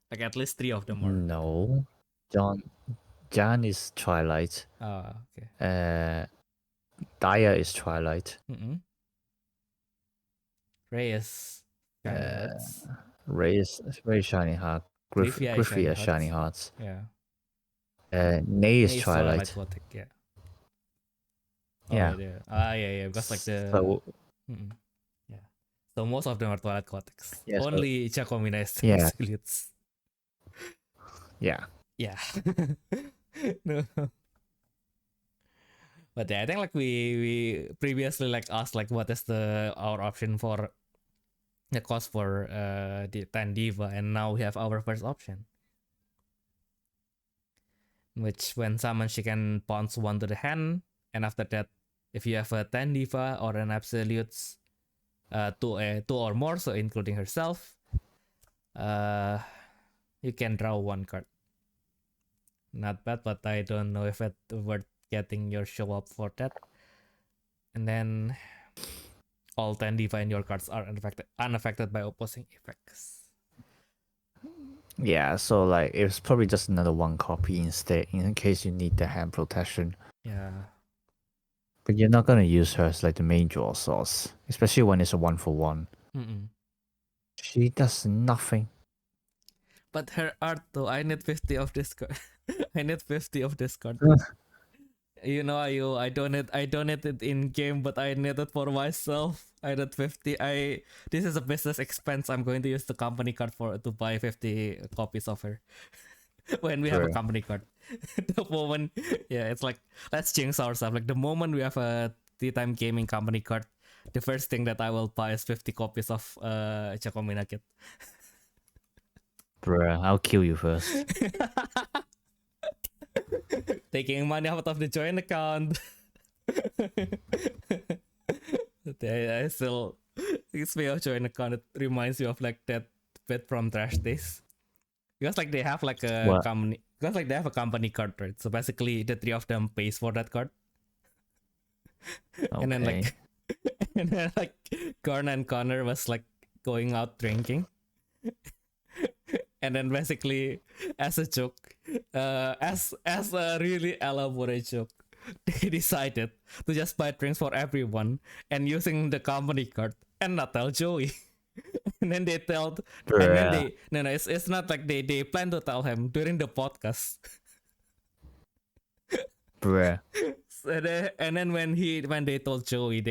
Like at least 3 of them are. No, John is Twilight. Okay. Daya is Twilight. Ray is Shiny Hearts. Ray is very Shiny Heart. Griffey is Shiny Hearts. Yeah. Nay is Twilight. Gothic, yeah. Yeah. Yeah. Because like the. Yeah. So most of them are Twilight Gothics. Yeah, Only Chakomina is Yeah. Absolutes. Yeah. Yeah. No. But yeah, I think like we previously like asked like what is our option for the cost for the 10 Diva, and now we have our first option. Which when summoned she can bounce 1 to the hand, and after that if you have a 10 Diva or an Absolutes 2 or more, so including herself, you can draw 1 card. Not bad, but I don't know if it's worth getting your show up for that. And then all 10 Diva in your cards are unaffected by opposing effects. Yeah, so like it's probably just another 1 copy instead, in case you need the hand protection. Yeah. But you're not gonna use her as like the main draw source, especially when it's a 1-for-1. She does nothing. But her art though, I need 50 of this card. I need 50 of this card. You know, I donated in game, but I need it for myself. I need 50. This is a business expense. I'm going to use the company card to buy 50 copies of her. When we have a company card. The moment, yeah, it's like let's jinx ourselves. Like the moment we have a Tea Time Gaming company card, the first thing that I will buy is 50 copies of Chakomina Kit. Bruh, I'll kill you first. Taking money out of the joint account. I still, speaking of joint account, it reminds me of like that bit from Trash Days. Because like they have like a What? company, because like they have a company card, right? So basically, the three of them pays for that card, and then Okay. like, and then like, Gorn and Connor was like going out drinking, and then basically, as a joke, as a really elaborate joke, they decided to just buy drinks for everyone and using the company card and not tell Joey. And then they told, and then Bruh. they no, it's not like they plan to tell him during the podcast. Bruh. And then when they told Joey,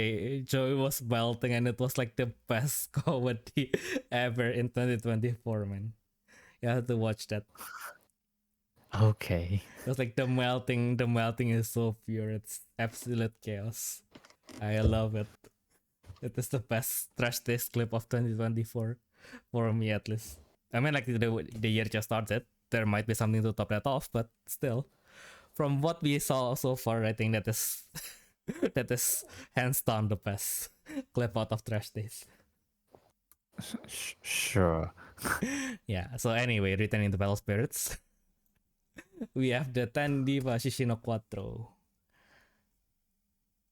Joey was melting, and it was like the best comedy ever in 2024, man. You have to watch that. Okay. It was like the melting is so pure. It's absolute chaos. I love it. It is the best trash taste clip of 2024 for me, at least. I mean, like the year just started. There might be something to top that off, but still, from what we saw so far, I think that is that is hands down the best clip out of trash taste. Sure. Yeah. So anyway, returning to Battle Spirits, we have the Ten Diva Shishino Quattro,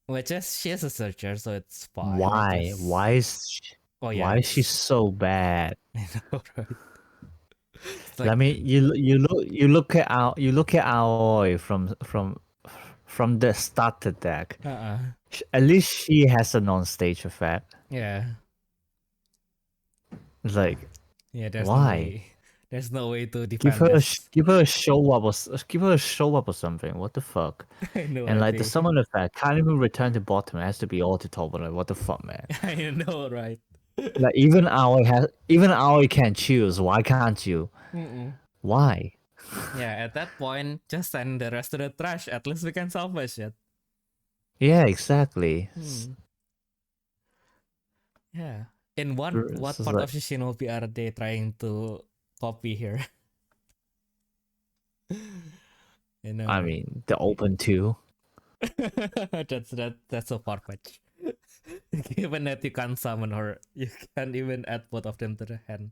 which is she is a searcher, so it's fine. Why? Why is why is she so bad? I know, right? Like, I mean, you look at Aoi from the starter deck. At least she has a non-stage effect. Yeah. It's like, Yeah, there's no why? way. There's no way to defend Give her this. a show up or something. What the fuck? I know, And right? like the summon effect can't even return to bottom. It has to be all to top. Like, what the fuck, man? I know, right? Like even Aoi can choose. Why can't you? Why? Yeah, at that point, just send the rest to the trash. At least we can salvage it. Yeah, exactly. Yeah. In what It's part like, of Shishinobi are they trying to copy here? You know, I right? mean, the open two. that's so far fetched. Given that you can't summon her, you can't even add both of them to the hand.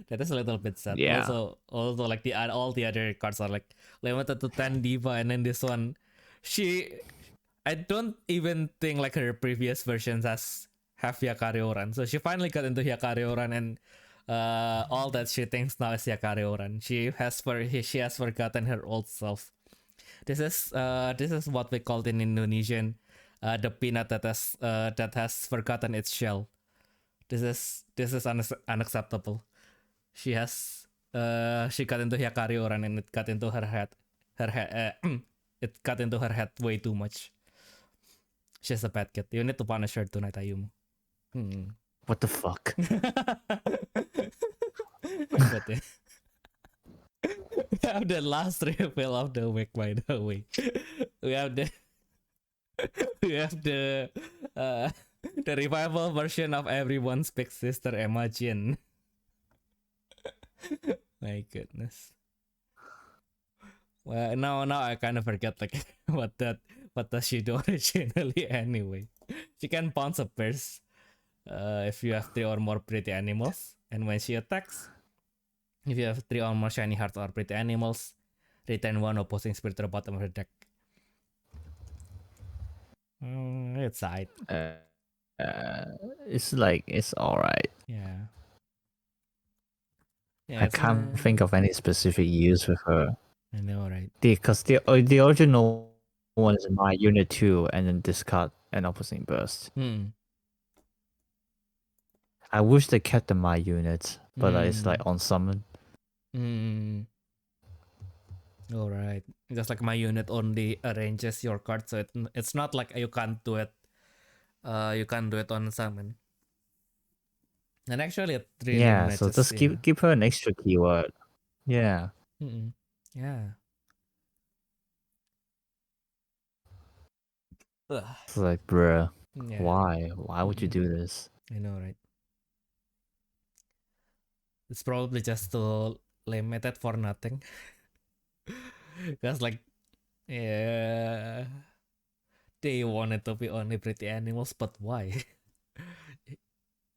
That is a little bit sad. Yeah. Also like all the other cards are like limited to 10 Diva, and then this one, I don't even think like her previous versions have Yakari Oran. So she finally got into Yakari Oran, and all that she thinks now is Yakari Oran. She has forgotten her old self. This is what we called in Indonesian the peanut that has forgotten its shell. This is unacceptable. She got into Hikari Oran, and it got into her head. It got into her head way too much. She's a bad kid. You need to punish her tonight, Ayumu. What the fuck? But yeah. We have the last reveal of the week, by the way. We have the the revival version of everyone's big sister Emma Jin. My goodness. Well, now I kind of forget like what does she do originally anyway. She can bounce a purse if you have 3 or more pretty animals, and when she attacks, if you have 3 or more shiny hearts or pretty animals, return 1 opposing spirit to the bottom of the deck. It's side. It's alright. Yeah. I can't think of any specific use with her. I know, right? Because the original one is my unit 2 and then discard an opposing burst. I wish they kept the my units, but it's like on summon. Alright. Just like my unit only arranges your card, so it's not like you can't do it. You can't do it on summon. And actually, it really matches. So just give her an extra keyword. Yeah. Yeah. It's like, bruh, Yeah. why? Why would you do this? I know, right? It's probably just to limited for nothing. Because like, yeah, they wanted to be only pretty animals, but why?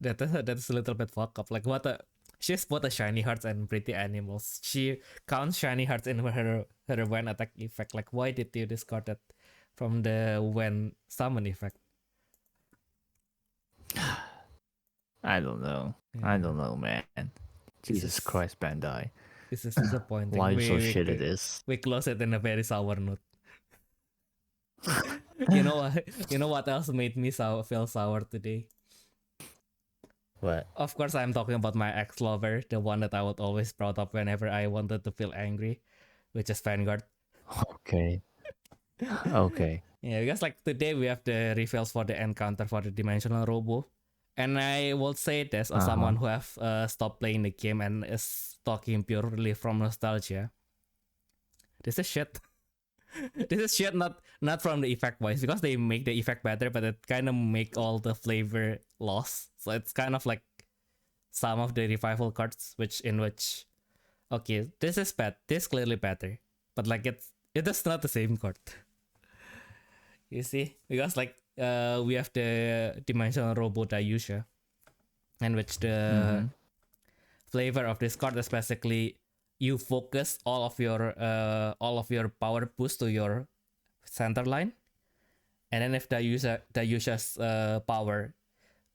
That's a little bit fucked up. Like what a she's both a shiny hearts and pretty animals. She counts shiny hearts in her when attack effect. Like why did you discard that from the when summon effect? I don't know. I don't know, man. Jesus Christ, Bandai. This is disappointing. Why so shit it is? We close it in a very sour note. You know what? You know what else made me feel sour today? What? Of course, I'm talking about my ex-lover, the one that I would always brought up whenever I wanted to feel angry, which is Vanguard. Okay. Okay. Yeah, because like today we have the refills for the encounter for the Dimensional Robo. And I will say this as someone who have stopped playing the game and is talking purely from nostalgia. This is shit. This is shit not from the effect wise, because they make the effect better, but it kind of make all the flavor lost. So it's kind of like some of the revival cards which okay, this is bad. This is clearly better. But like it is not the same card. You see? Because like we have the Dimensional Robo Dayusha, and which the flavor of this card is basically you focus all of your power boost to your center line, and then if Dayusha's power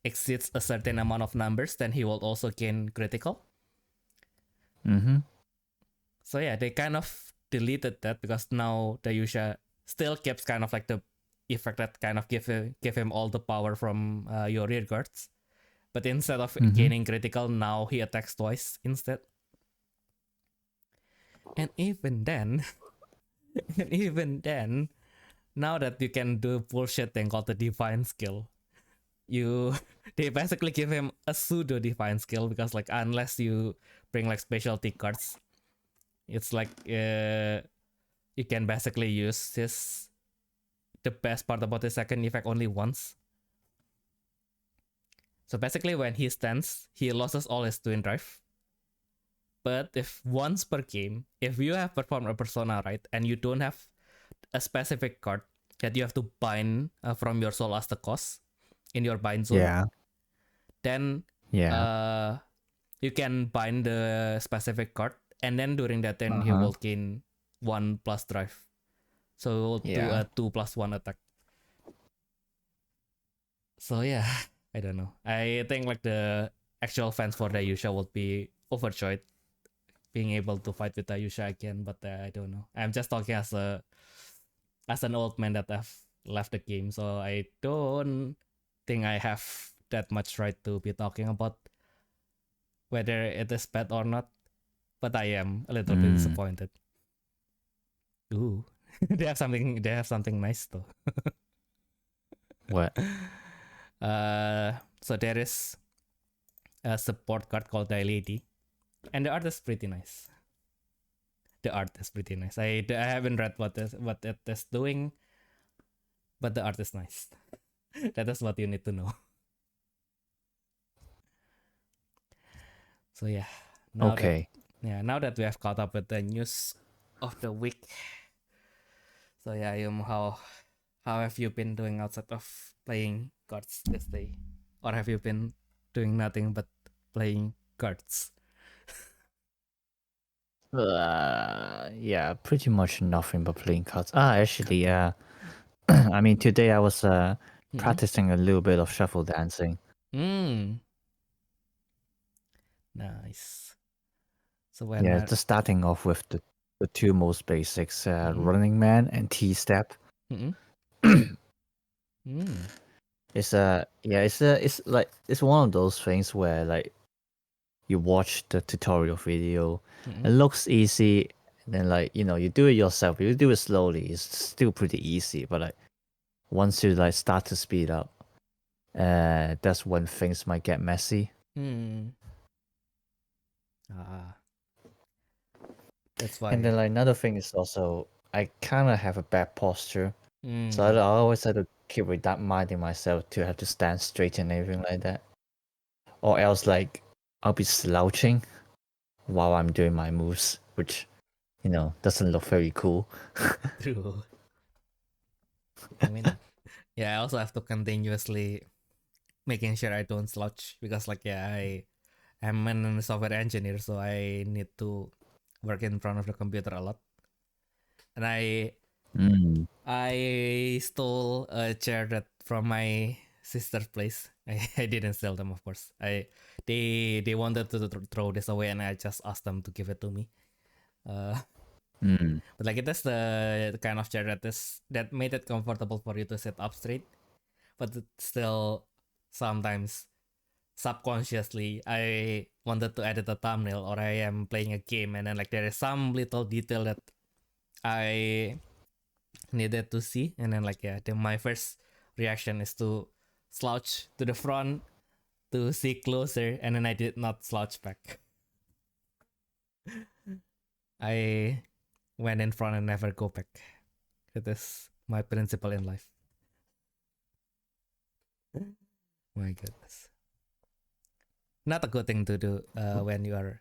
exceeds a certain amount of numbers, then he will also gain critical. So yeah, they kind of deleted that because now Dayusha still keeps kind of like the effect that kind of give him all the power from your rear guards, but instead of gaining critical, now he attacks twice instead. And even then, now that you can do bullshit thing called the divine skill, they basically give him a pseudo divine skill, because like unless you bring like specialty cards, it's like you can basically use the best part about the second effect only once. So basically when he stands, he loses all his twin drive. But if once per game, if you have performed a persona right and you don't have a specific card that you have to bind from your soul as the cost in your bind zone, then you can bind the specific card, and then during that turn he will gain 1+ drive. So we will do a 2+1 attack. So yeah, I don't know. I think like the actual fans for Dayusha would be overjoyed being able to fight with Dayusha again, but I don't know. I'm just talking as an old man that have left the game, so I don't think I have that much right to be talking about whether it is bad or not. But I am a little bit disappointed. Ooh. They have something nice though. What? So there is a support card called the Lady, and the art is pretty nice. I haven't read what it is doing, but the art is nice. That is what you need to know. So yeah. Now that we have caught up with the news of the week. So yeah, how have you been doing outside of playing cards this day? Or have you been doing nothing but playing cards? Yeah, pretty much nothing but playing cards. Actually, I mean, today I was practicing a little bit of shuffle dancing. Nice. So just starting off with the two most basics, Running Man and T-Step. It's one of those things where like you watch the tutorial video, it looks easy, and then like you do it yourself. You do it slowly, it's still pretty easy. But like once you like start to speed up, that's when things might get messy. That's why. And then like another thing is also I kind of have a bad posture, so I always have to keep reminding myself to have to stand straight and everything like that, or else like I'll be slouching, while I'm doing my moves, which, doesn't look very cool. True. I mean, yeah, I also have to continuously making sure I don't slouch because, like, I'm a software engineer, so I need to work in front of the computer a lot. And I stole a chair that from my sister's place. I didn't steal them, of course. They wanted to throw this away, and I just asked them to give it to me. But like it is the kind of chair that made it comfortable for you to sit up straight, but it still sometimes subconsciously I wanted to edit a thumbnail or I am playing a game and then like there is some little detail that I needed to see, and then like then my first reaction is to slouch to the front to see closer, and then I did not slouch back. I went in front and never go back. That is my principle in life. My goodness. Not a good thing to do when you are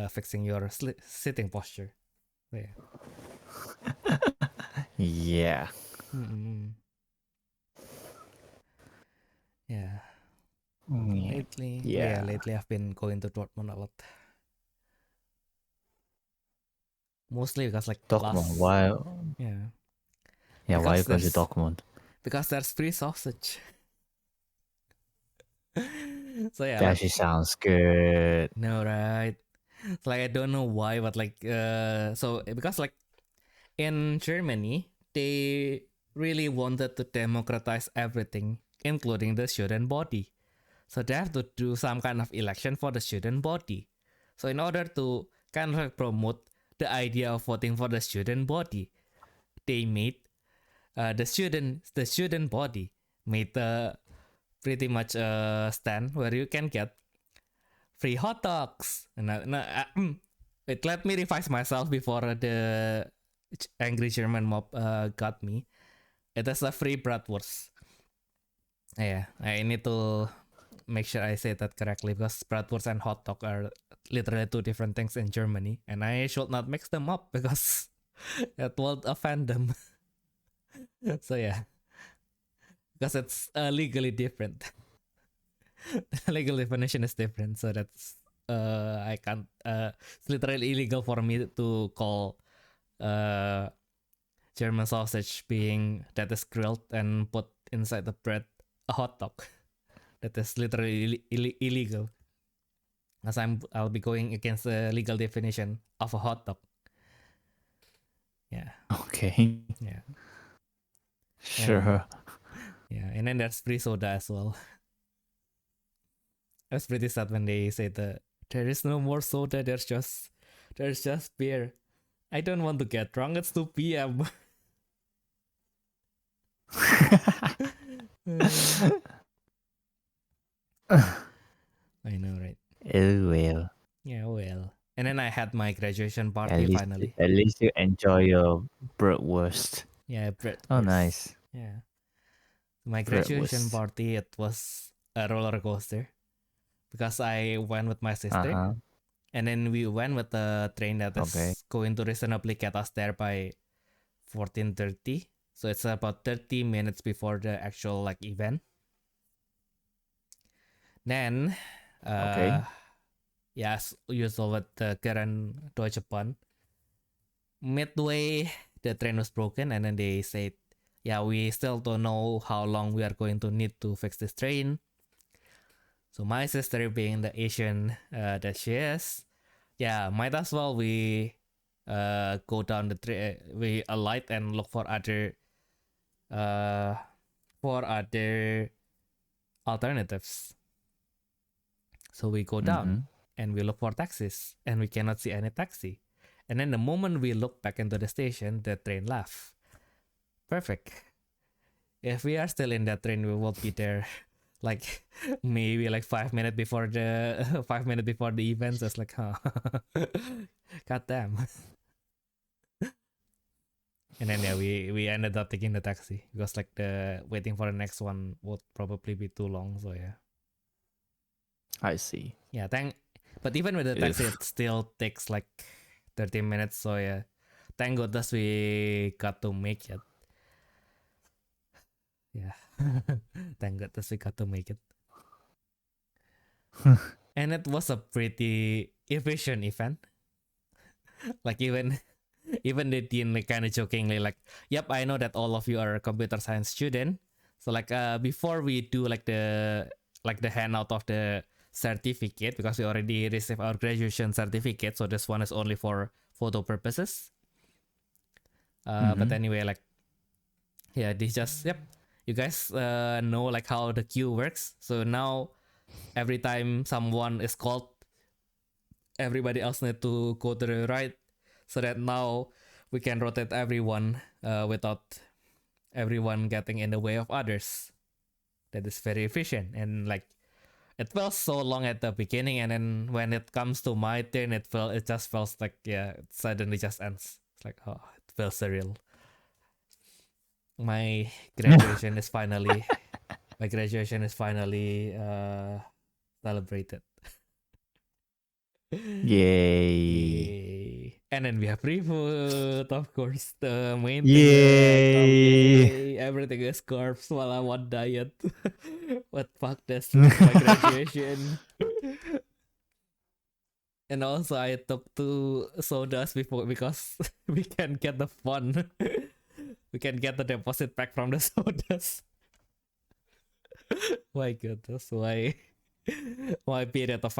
fixing your sitting posture. Yeah. Yeah. Yeah. Lately, Lately I've been going to Dortmund a lot. Mostly because like Dortmund. Why? Yeah. Yeah, why are you going to Because Dortmund? Because there's free sausage. So yeah, That like, actually sounds good. no, right? It's like I don't know why, but like so because like in Germany they really wanted to democratize everything, including the student body. So they have to do some kind of election for the student body. So in order to kind of like promote the idea of voting for the student body, they made the student body made pretty much a stand where you can get free hot dogs. And wait, let me revise myself before the angry German mob got me. It is a free bratwurst. Yeah, I need to make sure I say that correctly because bratwurst and hot dog are literally two different things in Germany, and I should not mix them up because it will offend them. So yeah, because it's legally different. Legal definition is different, so that's I can't. It's literally illegal for me to call German sausage being that is grilled and put inside the bread a hot dog. That is literally illegal, as I'll be going against the legal definition of a hot dog. Yeah. Okay. Yeah. Sure. And then there's free soda as well. I was pretty sad when they said that there is no more soda. There's just beer. I don't want to get drunk. It's 2 p.m. I know, right? Oh well. Yeah, well. And then I had my graduation party finally. At least you enjoy your bratwurst. Yeah, bratwurst. Oh, nice. Yeah. My graduation party, it was a roller coaster because I went with my sister, and then we went with the train that is going to reasonably get us there by 14:30. So it's about 30 minutes before the actual like event. Then, as usual with the current Deutsche Bahn, midway the train was broken, and then they said, "Yeah, we still don't know how long we are going to need to fix this train." So my sister, being the Asian that she is, might as well we go down the train, we alight and look for other alternatives. So we go down and we look for taxis, and we cannot see any taxi. And then the moment we look back into the station, the train left. Perfect. If we are still in that train, we will be there like maybe like 5 minutes before the 5 minutes before the event. So it's like, huh. God damn. And then we ended up taking the taxi because like the waiting for the next one would probably be too long. So yeah. I see. Yeah, But even with the taxi, it still takes like 30 minutes. So yeah, thank goodness we got to make it. Yeah, thank goodness we got to make it. And it was a pretty efficient event. Like even the dean like kind of jokingly like, "Yep, I know that all of you are a computer science student. So like before we do like the handout of the certificate, because we already received our graduation certificate, so this one is only for photo purposes. But anyway, like yeah, they just you guys know like how the queue works. So now every time someone is called, everybody else need to go to the right, so that now we can rotate everyone without everyone getting in the way of others. That is very efficient. And like it felt so long at the beginning, and then when it comes to my turn, it just feels like it suddenly just ends. It's like, oh, it feels surreal. My graduation is finally celebrated. Yay. And then we have reboot, of course, the main thing. Yay. Everything is carbs while I'm on diet. But fuck this, my graduation. And also I took 2 sodas before, because we can get the fun. We can get the deposit back from the sodas. My goodness, why my period of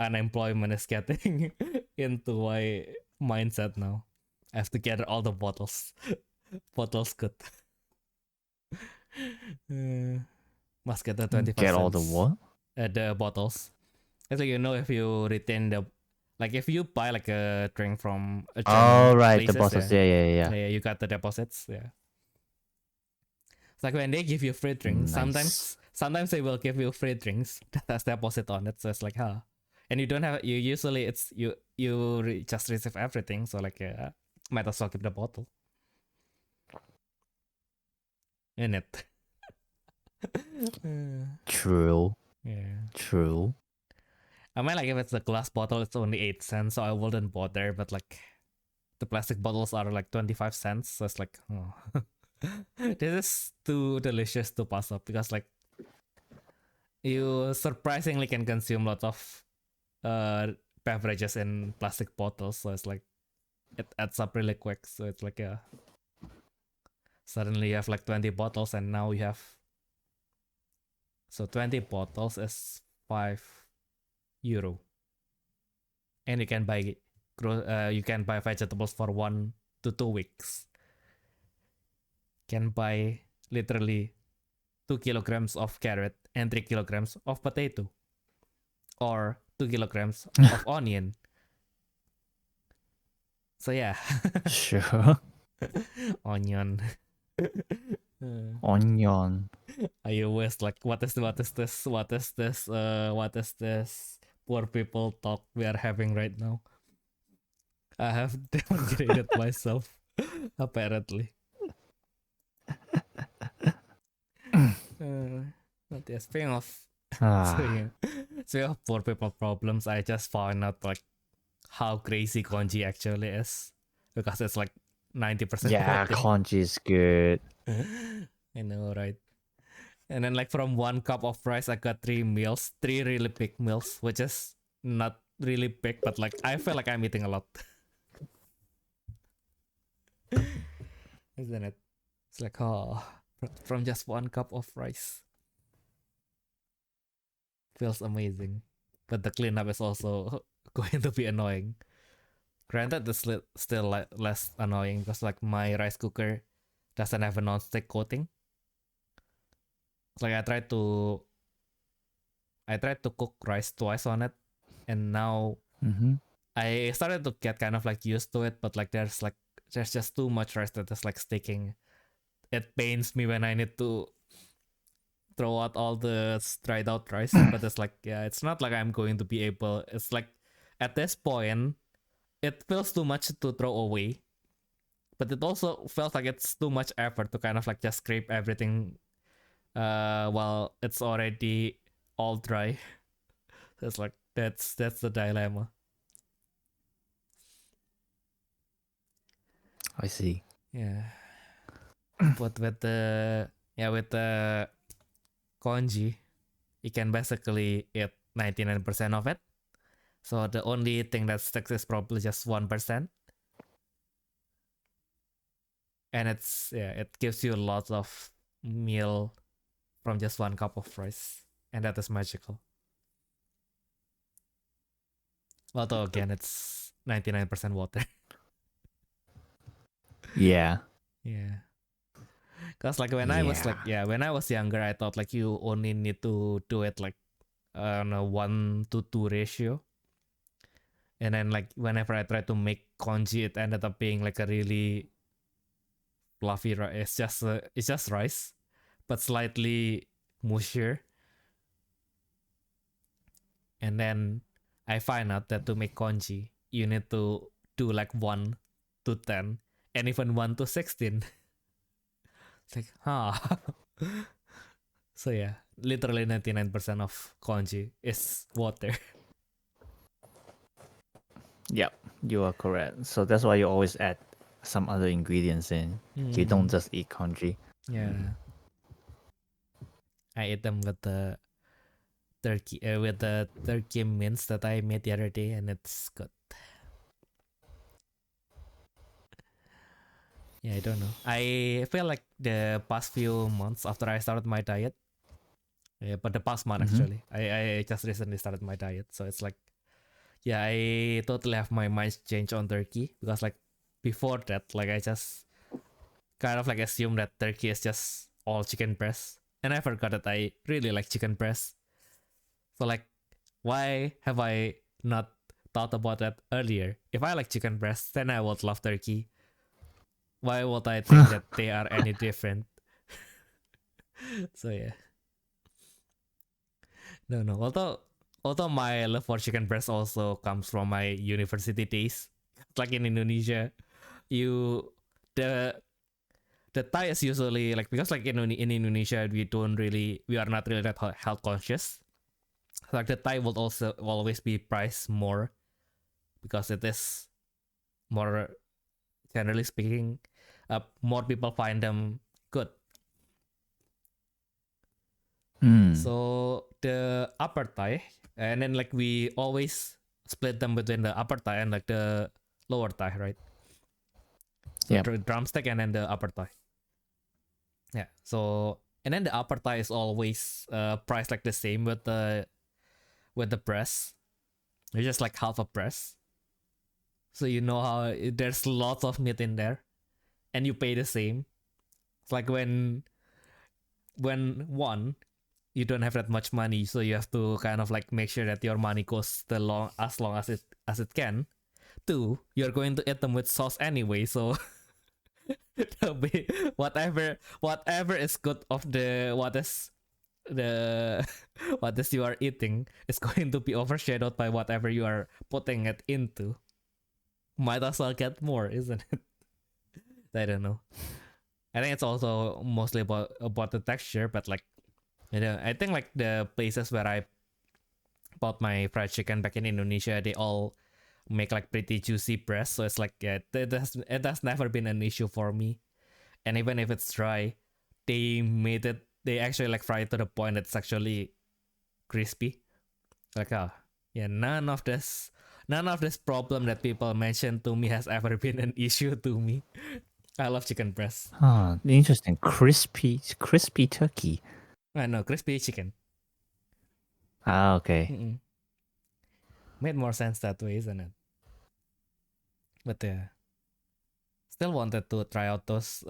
unemployment is getting into my mindset now. I have to gather all the bottles. Bottles good. Must get the 25 Get cents. all the what? The bottles. It's like, if you retain the, like if you buy like a drink from a right, places, the bottles. Yeah. you got the deposits. Yeah. It's like when they give you free drinks, Nice. sometimes they will give you free drinks that has deposit on it. So it's like, and you don't have, you usually it's you just receive everything. So like, might as well keep the bottle in it. True. Yeah. True. I mean, like if it's a glass bottle, it's only 8 cents, so I wouldn't bother. But like, the plastic bottles are like 25 cents, so it's like, oh. This is too delicious to pass up, because like you surprisingly can consume lots of beverages in plastic bottles, so it's like it adds up really quick. So it's like, suddenly you have like 20 bottles, and now you have, so 20 bottles is €5, and you can buy vegetables for 1 to 2 weeks. Can buy literally 2 kilograms of carrot and 3 kilograms of potato, or 2 kilograms of onion. So yeah. Sure. Onion. Onion. I always like, what is this poor people talk we are having right now? I have downgraded myself, apparently. But yeah, speaking of poor people problems, I just found out like how crazy Konji actually is, because it's like 90%. Yeah, congee is good. I know, right? And then like from 1 cup of rice, I got 3 really big meals, which is not really big, but like I feel like I'm eating a lot. Isn't it? It's like, from just 1 cup of rice. Feels amazing. But the cleanup is also going to be annoying. Granted, it's still less annoying, because like my rice cooker doesn't have a non-stick coating. It's like I tried to cook rice twice on it, and now I started to get kind of like used to it, but like there's just too much rice that is like sticking. It pains me when I need to throw out all the dried out rice, but it's like, it's not like I'm going to be able, it's like at this point it feels too much to throw away, but it also feels like it's too much effort to kind of like just scrape everything while it's already all dry. So it's like, That's the dilemma. I see. Yeah. But with the congee, you can basically eat 99% of it. So the only thing that sticks is probably just 1%. And it gives you lots of meal from just one cup of rice. And that is magical. Although again, it's 99% water. Yeah. Yeah. Cause like when I was younger, I thought like you only need to do it like on a 1-to-2 ratio. And then like whenever I tried to make congee, it ended up being like a really fluffy rice. It's just rice, but slightly mushier. And then I find out that to make congee, you need to do like 1-to-10 and even 1-to-16. It's like, huh. So yeah, literally 99% of congee is water. Yep, you are correct. So that's why you always add some other ingredients in. You don't just eat congee. Yeah. I ate them with the turkey mince that I made the other day, and it's good. Yeah, I don't know. I feel like the past few months after I started my diet, but the past month actually, I just recently started my diet, so it's like, yeah, I totally have my mind changed on turkey, because like before that, like I just kind of like assumed that turkey is just all chicken breast, and I forgot that I really like chicken breast. So like, why have I not thought about that earlier? If I like chicken breast, then I would love turkey. Why would I think that they are any different? So yeah. No. Although my love for chicken breast also comes from my university days. Like in Indonesia, you the Thai is usually like, because like in Indonesia we are not really that health conscious. Like the Thai will always be priced more, because it is more, generally speaking, more people find them good. So the upper thigh, and then like we always split them between the upper thigh and like the lower thigh, right? So the drumstick and then the upper thigh. Yeah. So and then the upper thigh is always priced like the same with the breast. It's just like half a breast. So you know how there's lots of meat in there, and you pay the same. It's like when one, you don't have that much money, so you have to kind of like make sure that your money goes as long as it can. Two, you're going to eat them with sauce anyway, so whatever is good of what is you are eating is going to be overshadowed by whatever you are putting it into. Might as well get more, isn't it? I don't know. I think it's also mostly about the texture, but like, you know, I think like the places where I bought my fried chicken back in Indonesia, they all make like pretty juicy breast, so it's like, yeah, it has never been an issue for me. And even if it's dry, they actually like fry it to the point it's actually crispy. Like, yeah, none of this problem that people mention to me has ever been an issue to me. I love chicken breast. Interesting. Crispy turkey. I know, crispy chicken. Okay. Made more sense that way, isn't it? But yeah, still wanted to try out those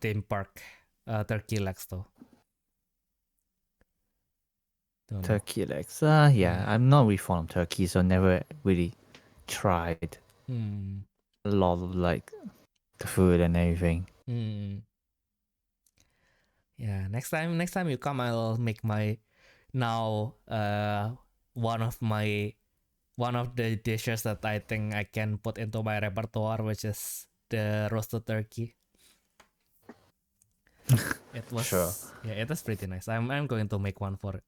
theme park turkey legs though. Turkey legs. Yeah, I'm not really fond of turkey, so never really tried a lot of like the food and everything. Yeah, next time you come, I'll make my now one of the dishes that I think I can put into my repertoire, which is the roasted turkey. It was Sure. Yeah, it was pretty nice. I'm going to make one for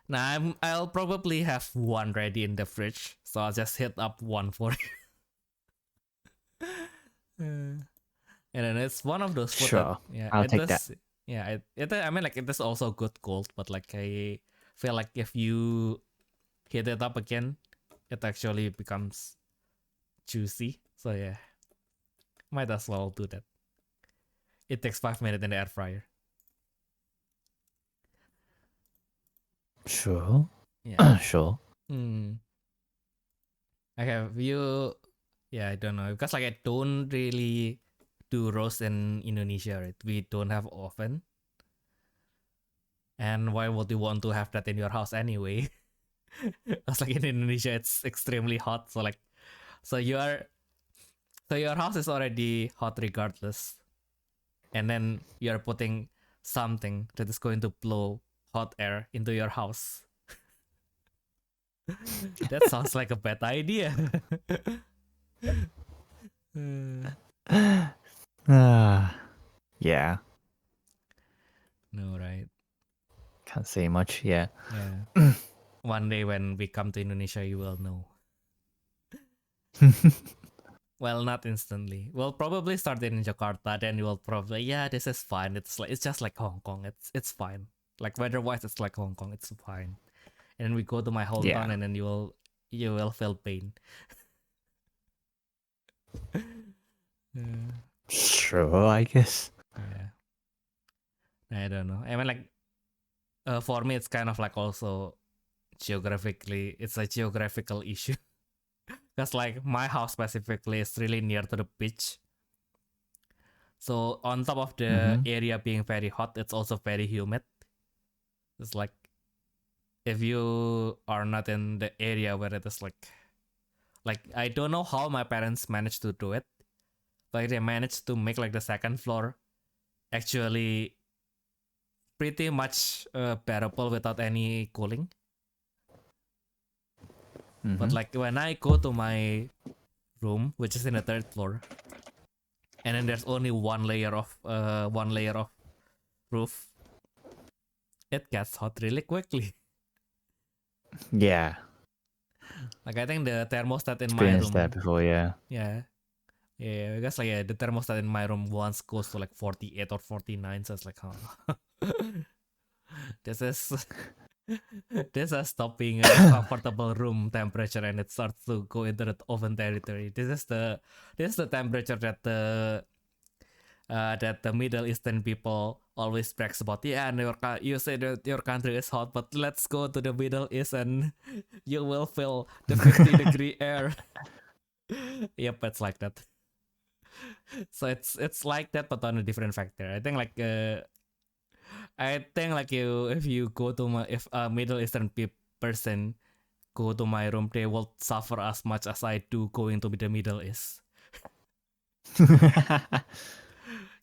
I'll probably have one ready in the fridge, so I'll just hit up one for you. And then it's one of those food Sure. I'll take that. Yeah, I mean, like, it is also good cold, but like I feel like if you heat it up again, it actually becomes juicy. So yeah, might as well do that. It takes 5 minutes in the air fryer. Sure. Yeah. Sure. Okay, yeah, I don't know, because like I don't really do roast in Indonesia, right? We don't have oven. And why would you want to have that in your house anyway? Because like in Indonesia, it's extremely hot. So your house is already hot regardless, and then you're putting something that is going to blow hot air into your house. That sounds like a bad idea. Yeah. No, right? Can't say much. Yeah. Yeah. One day when we come to Indonesia, you will know. Well, not instantly. We'll probably start in Jakarta, then you will probably, yeah, this is fine. It's just like Hong Kong. It's fine. Like weather-wise, it's like Hong Kong. It's fine. And then we go to my hometown, Yeah. and then you will feel pain. Sure, I guess. Yeah. I don't know. I mean, like, for me, it's kind of like also geographically, it's a geographical issue. Because like my house specifically is really near to the beach. So on top of the area being very hot, it's also very humid. It's like if you are not in the area where it is like I don't know how my parents managed to do it. Like they managed to make like the second floor actually pretty much bearable without any cooling. But like when I go to my room, which is in the third floor, and then there's only one layer of roof, it gets hot really quickly. Yeah. Like I think the thermostat in my Experienced room, that before, yeah. yeah, because like the thermostat in my room once goes to like 48 or 49, so it's like, huh. this is this has stopped being a comfortable room temperature and it starts to go into the oven territory. This is the temperature that the Middle Eastern people always brags about. Yeah, and you say that your country is hot, but let's go to the Middle East and you will feel the 50-degree air. Yep, it's like that. So it's like that, but on a different factor. I think like if you go to if a Middle Eastern person go to my room, they will suffer as much as I do going to the Middle East. Because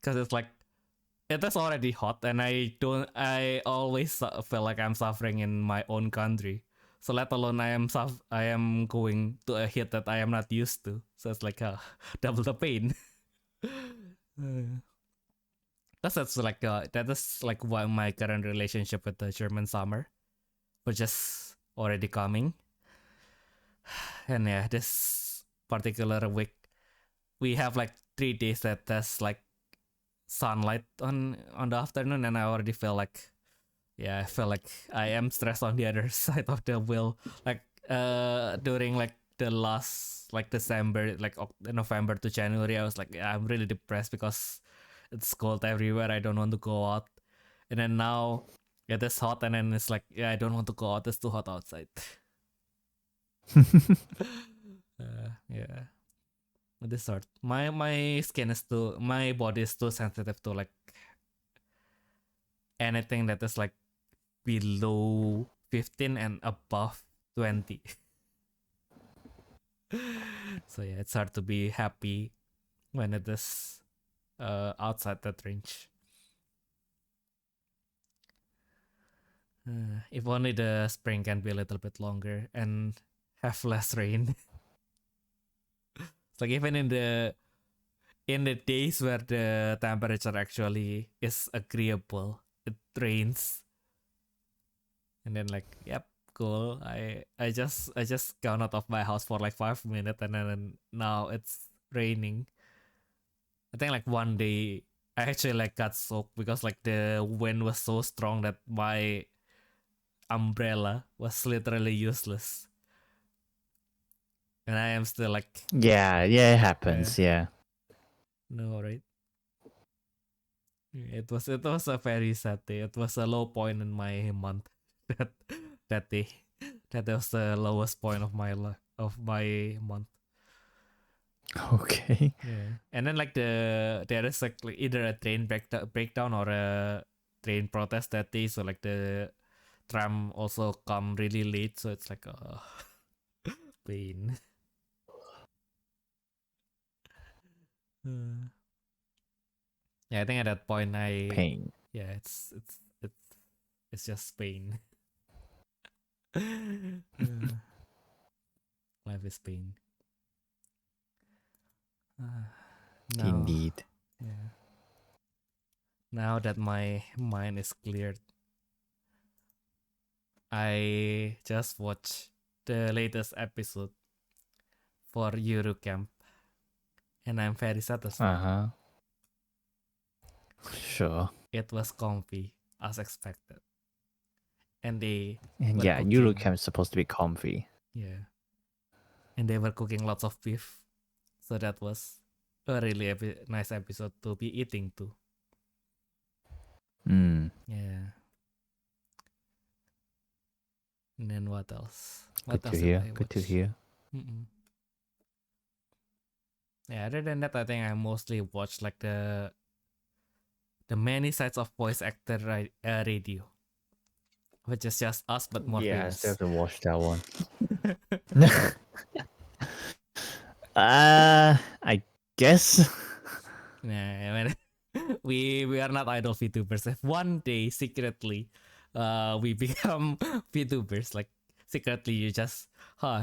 it's like it is already hot, and I always feel like I'm suffering in my own country. So let alone I am going to a heat that I am not used to. So it's like double the pain. That is like why my current relationship with the German summer, which is already coming. And yeah, this particular week we have like 3 days that there's like sunlight on the afternoon, and I already feel like, yeah, I feel like I am stressed on the other side of the wheel. Like during like the last like December, like November to January, I was like, yeah, I'm really depressed because it's cold everywhere. I don't want to go out. And then now it is hot, and then it's like, yeah, I don't want to go out. It's too hot outside. Yeah. This sort. My skin is too. My body is too sensitive to like anything that is like below 15 and above 20. So yeah, it's hard to be happy when it is outside that range. If only the spring can be a little bit longer and have less rain. It's like even in the days where the temperature actually is agreeable, it rains. And then like, yep, cool. I just gone out of my house for like 5 minutes, and then now it's raining. I think like one day I actually like got soaked because like the wind was so strong that my umbrella was literally useless. And I am still like, Yeah, it happens. Yeah. no, right? It was a very sad day. It was a low point in my month. that that day. That was the lowest point of of my month. Okay. Yeah. And then like there is like either a train breakdown or a train protest that day. So like the tram also come really late. So it's like pain. Uh, yeah, I think at that point Pain. yeah, it's just pain. Life is pain. Now, Indeed. yeah. Now that my mind is cleared, I just watched the latest episode for Euro Camp, and I'm very satisfied. Uh-huh. Sure. It was comfy as expected, and they And were yeah, cooking. Eurocamp is supposed to be comfy. Yeah, and they were cooking lots of beef, so that was a really nice episode to be eating too. Mm. Yeah. And then what else? Good What to else did hear. I Good to watch? hear. Mm-mm. Yeah, other than that, I think I mostly watched like the many sides of voice actor radio, which is just us but more Yeah, I still famous. have to watch that one. I guess. Yeah, I mean, we are not idol VTubers. If one day secretly, we become VTubers, like secretly you just,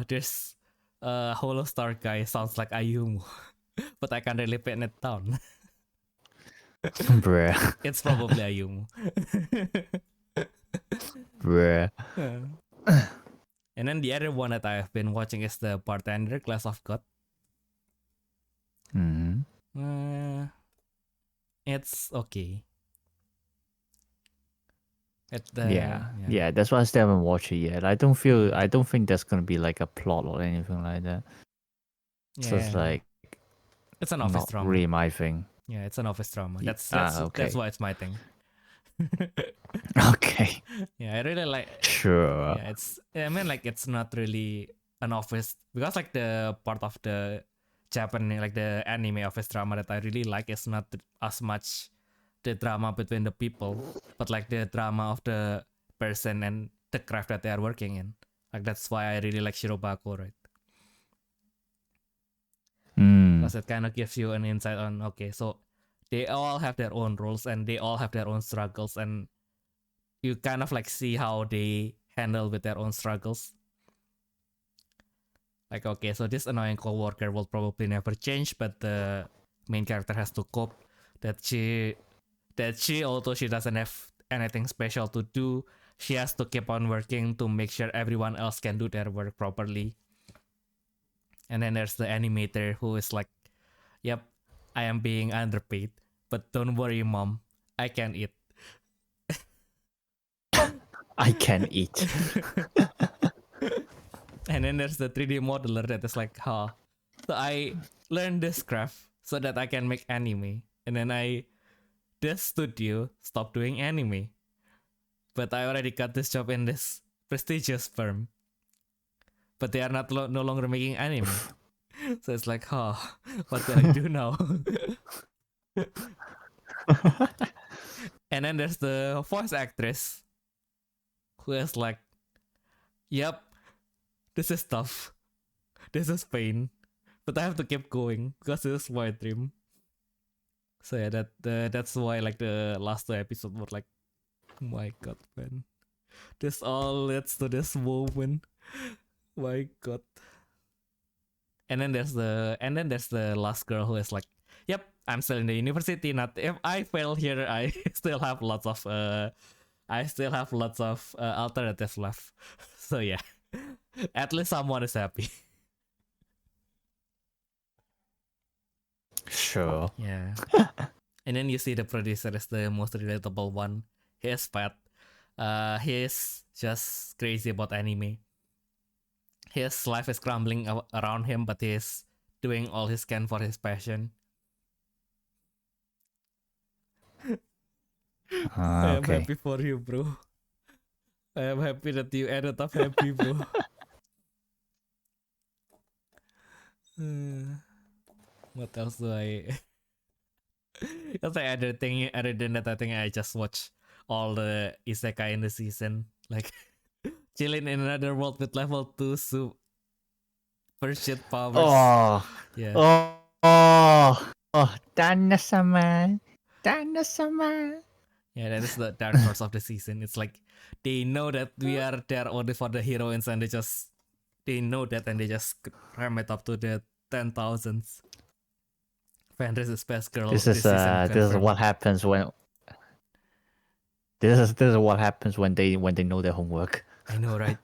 there's Holo Star guy sounds like Ayumu, but I can't really pin it down. Bruh. It's probably Ayumu. Bruh. And then the other one that I have been watching is the Bartender Class of God. Mm-hmm. It's okay. Yeah, that's why I still haven't watched it yet. I don't think there's gonna be like a plot or anything like that. So it's like it's an office not drama. really my thing. Yeah, it's an office drama. That's okay. why it's my thing. Okay. Yeah, I really like. Sure. Yeah, I mean, like it's not really an office because like the part of the Japanese, like the anime office drama that I really like is not as much the drama between the people, but like the drama of the person and the craft that they are working in. Like that's why I really like Shirobako, right? Because it kind of gives you an insight on, okay, so they all have their own roles and they all have their own struggles, and you kind of like see how they handle with their own struggles. Like, okay, so this annoying coworker will probably never change, but the main character has to cope that she although she doesn't have anything special to do, she has to keep on working to make sure everyone else can do their work properly. And then there's the animator who is like, yep, I am being underpaid, but don't worry, mom, I can eat. I can eat. And then there's the 3D modeler that is like, so I learned this craft so that I can make anime. And then this studio stopped doing anime. But I already got this job in this prestigious firm. But they are no longer making anime. So it's like, what do I do now? And then there's the voice actress who is like, yep, this is tough. This is pain. But I have to keep going because this is my dream. So yeah, that's why like the last two episodes were like, oh my god, man. This all leads to this moment. My god. And then there's the last girl who is like, yep, I'm still in the university. Not if I fail here, I still have lots of I still have lots of alternatives left. So yeah, at least someone is happy. Sure. Yeah. And then you see the producer is the most relatable one. He is fat. He is just crazy about anime. His life is crumbling around him, but he is doing all he can for his passion. I am Okay. happy for you, bro. I am happy that you ended up happy, bro. What else do I? Because like other than that, I think I just watch all the isekai in the season, like chilling in another world with level 2 super shit powers. Oh. Yeah. Oh. Danna-sama. Danna-sama. Yeah, that is the dark horse of the season. It's like they know that we are there only for the heroines, and they know that, and they just ram it up to the 10,000s. Fenris is best girl This this is season. this is what Confirmed. happens when this is what happens when they know their homework. I know, right?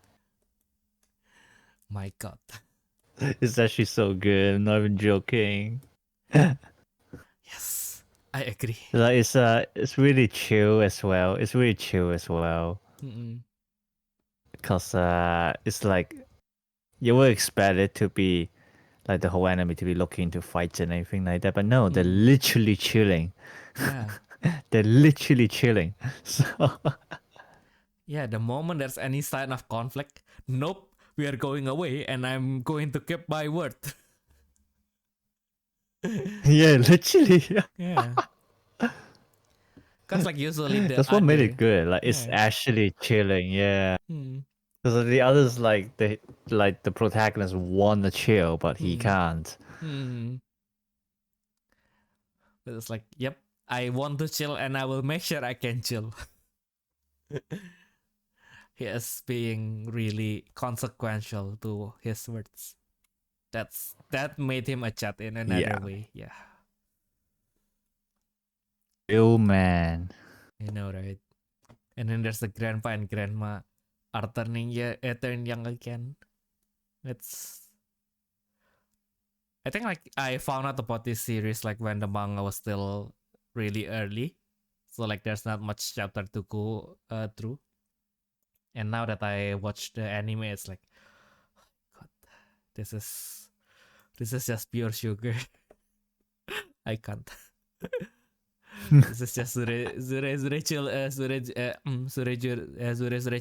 My God. It's actually so good. I'm not even joking. Yes, I agree. Like it's really chill as well. It's really chill as well. Mm-mm. Because it's like you would expect it to be like the whole anime to be looking into fights and anything like that, but no, they're literally chilling. Yeah. They're literally chilling. So Yeah, the moment there's any sign of conflict, nope, we are going away, and I'm going to keep my word. yeah, literally. Yeah. Because like usually the That's what made other, it good. Like it's yeah. actually chilling. Yeah. Hmm. Because the others like the protagonist want to chill, but he Hmm. can't. Hmm. But it's like, yep, I want to chill, and I will make sure I can chill. He is being really consequential to his words. That made him a chat in another Yeah. way. Yeah, Real man. you know, right? And then there's the grandpa and grandma are turn young again. It's I think like I found out about this series like when the manga was still really early, so like there's not much chapter to go through. And now that I watch the anime, it's like, God, this is just pure sugar. I can't. This is just Sure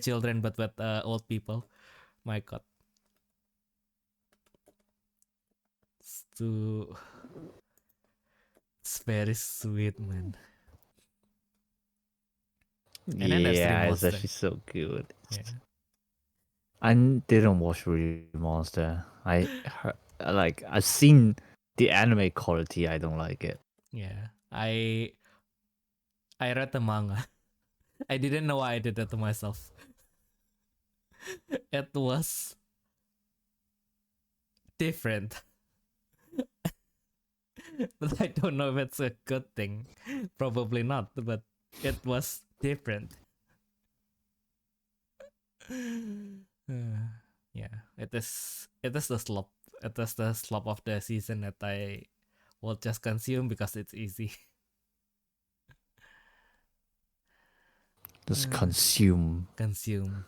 children, but with old people. My God, it's too. It's very sweet, man. And then there's Three Yeah, it's Monster. actually so good. Yeah. I didn't watch Really Monster. I've seen the anime quality. I don't like it. Yeah. I read the manga. I didn't know why I did that to myself. It was different. But I don't know if it's a good thing. Probably not, but it was different. Yeah, it is the slop. It is the slop of the season that I will just consume because it's easy. Just consume. Consume.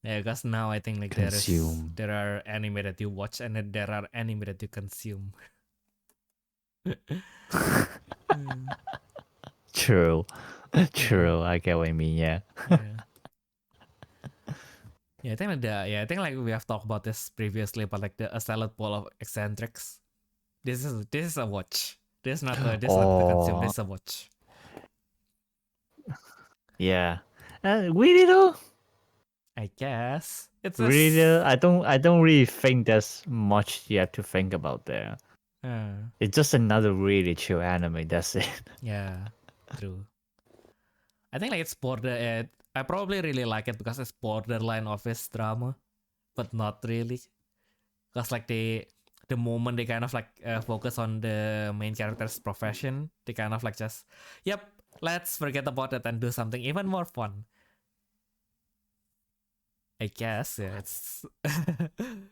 Yeah, because now I think like Consume. there are anime that you watch, and then there are anime that you consume. True. Yeah. True. I get what you mean. Yeah. Yeah. Yeah, I think like we have talked about this previously, but like a salad bowl of eccentrics. This is a watch. This is not the consume. Oh, This is a watch. yeah. Really though. I guess it's a. Really, I don't really think there's much you have to think about there. It's just another really chill anime. That's it. Yeah, true. I think like it's I probably really like it because it's borderline office drama, but not really. Because like the moment they kind of like focus on the main character's profession, they kind of like just, yep, let's forget about it and do something even more fun. I guess, yeah, it's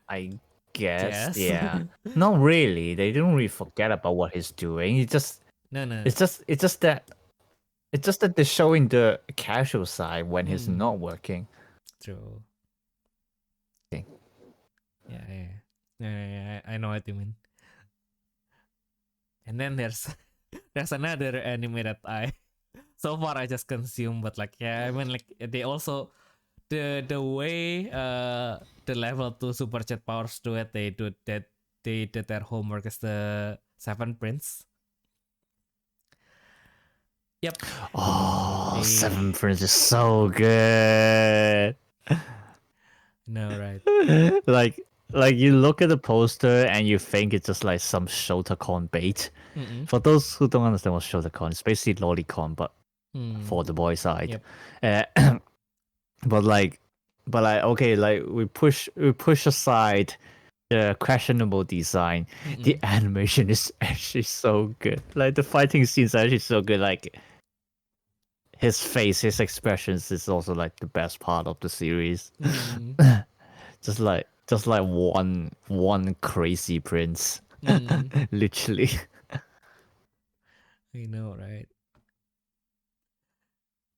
I guess, guess. yeah. Not really. They don't really forget about what he's doing. No. It's just that they're showing the casual side when he's Mm, not working. true. Yeah, I know what you mean. And then there's there's another anime that I so far I just consume, but like yeah, I mean like they also the way the level 2 super chat powers do it, they did their homework as the Seven Prince. Yep. Oh, Seven Hey. Prince is so good. No, right. like like you look at the poster and you think it's just like some Shotacon bait. Mm-mm. For those who don't understand what Shotacon, it's basically Lolicon, but for the boy side. Yep. Uh, but like okay, like we push aside the questionable design. The Mm-mm. animation is actually so good. Like the fighting scenes are actually so good. Like his face, his expressions is also like the best part of the series. Mm. just like one crazy prince. Mm. Literally. I know, right?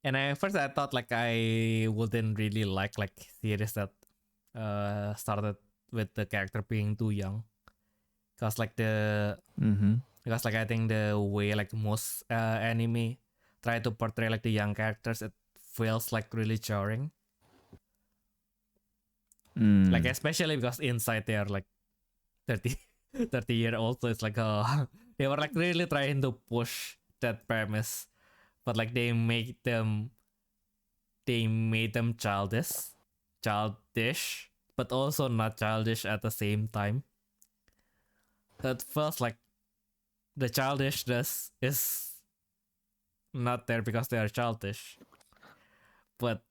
And I first I thought like I wouldn't really like series that started with the character being too young, cause like the Mm-hmm. because like I think the way like most anime try to portray like the young characters, it feels like really jarring. Like especially because inside they are like 30 30-year old, so it's like they were like really trying to push that premise, but like they made them childish, but also not childish at the same time. So it feels like the childishness is not there because they are childish, but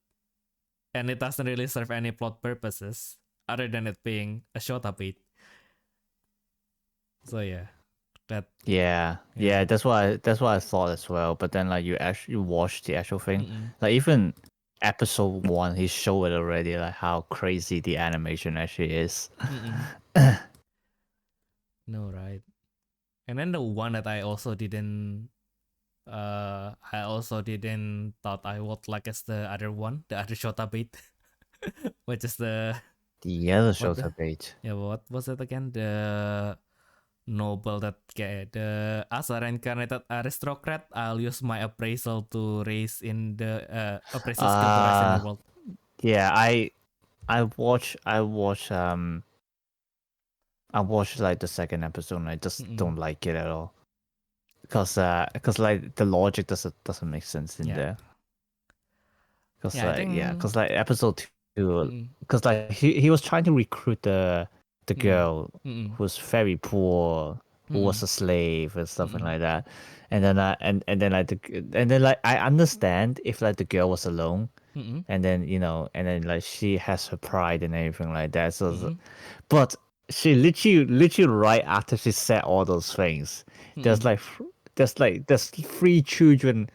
and it doesn't really serve any plot purposes other than it being a shota beat. So yeah, that Yeah, that's what I thought as well. But then like you actually watch the actual thing, Mm-mm. like even episode 1, he showed it already, like how crazy the animation actually is. Mm-mm. No, right. And then the one that I also didn't thought I would like is the other one, the other shota beat, which is the The other what shows the are great. yeah, what was it again? The noble that the as a reincarnated aristocrat, I'll use my appraisal to raise in the appraisal skill to rise in the Uh world. yeah, I watched like the second episode and I just Mm-mm. don't like it at all. Cause like the logic doesn't make sense in Yeah, there. Cause yeah, I like yeah, think. cause like episode 2, Mm-mm. cause like he was trying to recruit the Mm-mm. girl Mm-mm. who's very poor, who was Mm-mm. a slave and stuff Mm-mm. like that. And then and then like and then like I understand if like the girl was alone, Mm-mm. and then and then like she has her pride and everything like that. Mm-mm. But she literally right after she said all those things, there's Mm-mm. like there's 3 children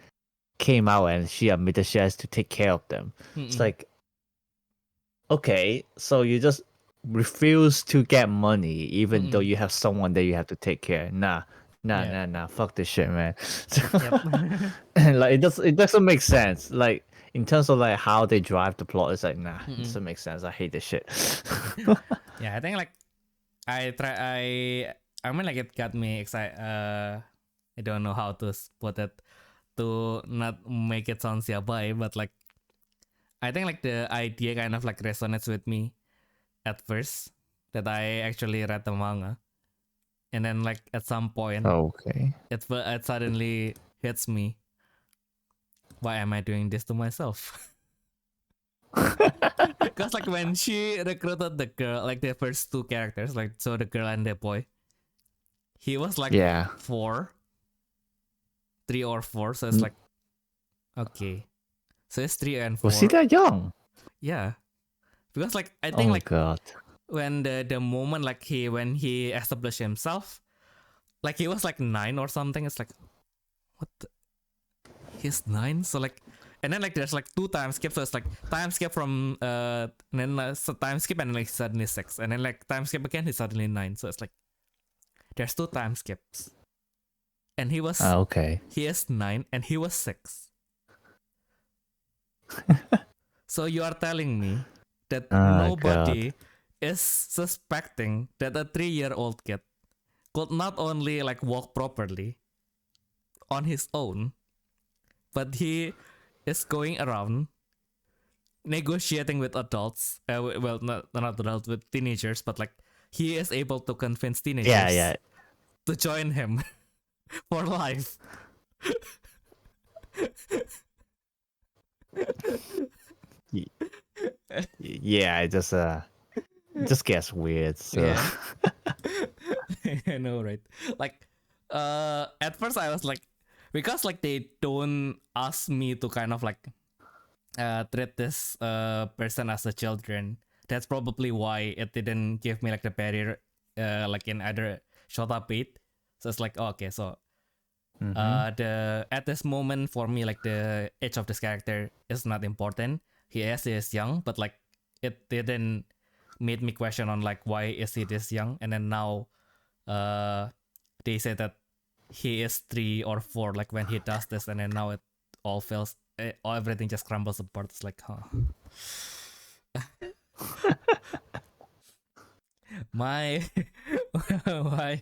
came out and she admitted she has to take care of them. It's Mm-mm. like, okay, so you just refuse to get money even though Mm-mm. you have someone that you have to take care. Yeah. Nah. Fuck this shit, man. Yep. Like it doesn't make sense. Like in terms of like how they drive the plot, it's like it Mm-mm. doesn't make sense. I hate this shit. Yeah, I think like I try I mean like it got me excited. I don't know how to put it to not make it sound yabai, but like I think like the idea kind of like resonates with me at first that I actually read the manga, and then like at some point Okay. it suddenly hits me. Why am I doing this to myself? Because like when she recruited the girl, like the first two characters, like so the girl and the boy, he was like Yeah. 3 or 4, so it's Mm, like okay, so it's three and was he four, that young? yeah. Because like I think Oh like god. when the moment like when he established himself, like he was like 9 or something. It's like what the, he's 9, so like and then like there's like 2 time skips, so it's like time skip from and then so time skip and then like suddenly 6, and then like time skip again, he's suddenly 9. So it's like there's 2 time skips, and he is 9 and he was 6. So you are telling me that nobody is suspecting that a 3-year-old kid could not only like walk properly on his own, but he is going around negotiating with adults. Well, not adults, with teenagers, but like he is able to convince teenagers to join him for life. Yeah, it just gets weird. So Yeah. I know, right? Like, at first I was like, because like they don't ask me to kind of like treat this person as a children. That's probably why it didn't give me like the barrier like in other Shota Beat. So it's like, okay, so the at this moment for me, like the age of this character is not important. He is young, but like it didn't made me question on like why is he this young, and then now they say that he is 3 or 4 like when he does this, and then now it all fails, everything just crumbles apart. It's like, my why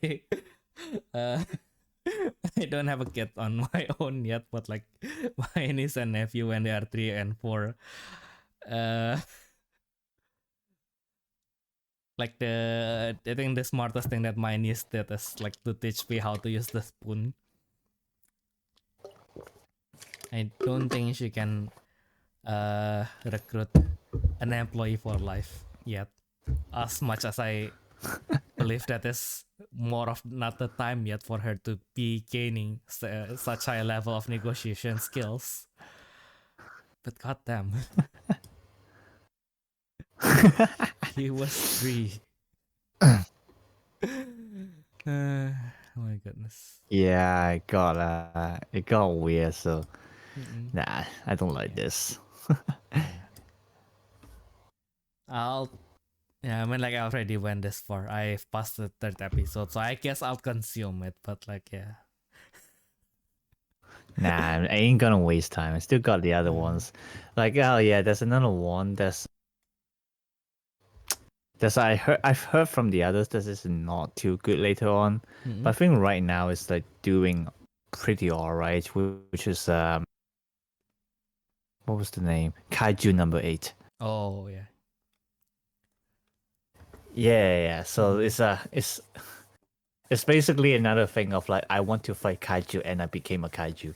I don't have a kid on my own yet, but like my niece and nephew when they are 3 and 4, like I think the smartest thing that my niece did is like to teach me how to use the spoon. I don't think she can recruit an employee for life yet, as much as I believe that is more of not the time yet for her to be gaining such high level of negotiation skills. But goddamn, he was 3. Oh my goodness. yeah, it got weird. So nah, I don't like this. I mean, like I already went this far. I've passed the 3rd episode, so I guess I'll consume it. But like, yeah. Nah, I ain't gonna waste time. I still got the other ones. Like, oh yeah, there's another one. I've heard from the others that is not too good later on. But I think right now it's like doing pretty alright, which is what was the name? Kaiju number 8. Oh yeah. Yeah. So it's basically another thing of like I want to fight kaiju and I became a kaiju.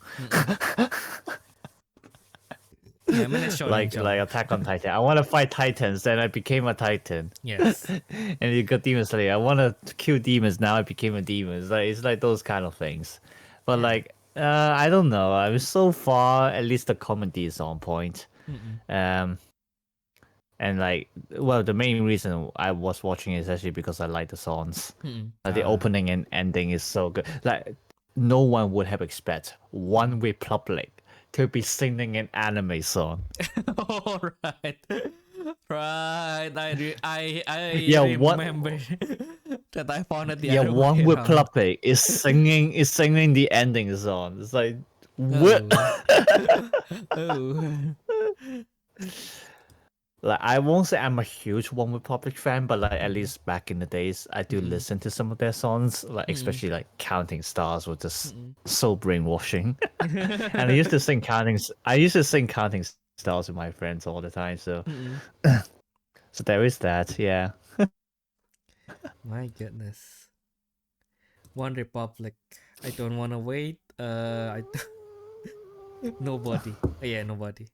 Yeah, I mean, it's like Attack on Titan. I want to fight titans, then I became a titan. Yes. And you got Demon Slayer. I want to kill demons, now I became a demon. It's like those kind of things. But like I don't know. I mean, so far at least the comedy is on point. And like, well, the main reason I was watching is actually because I like the songs. Like the opening and ending is so good. Like no one would have expected One Republic to be singing an anime song. All right. Right. I remember that I found it the other One way around. Republic is singing the ending song. It's like what? Like I won't say I'm a huge One Republic fan, but like at least back in the days, I do listen to some of their songs, like especially like Counting Stars was just so brainwashing. And I used to sing Counting Stars with my friends all the time. So, so there is that. Yeah. My goodness. One Republic. I don't want to wait. Nobody. Yeah, nobody.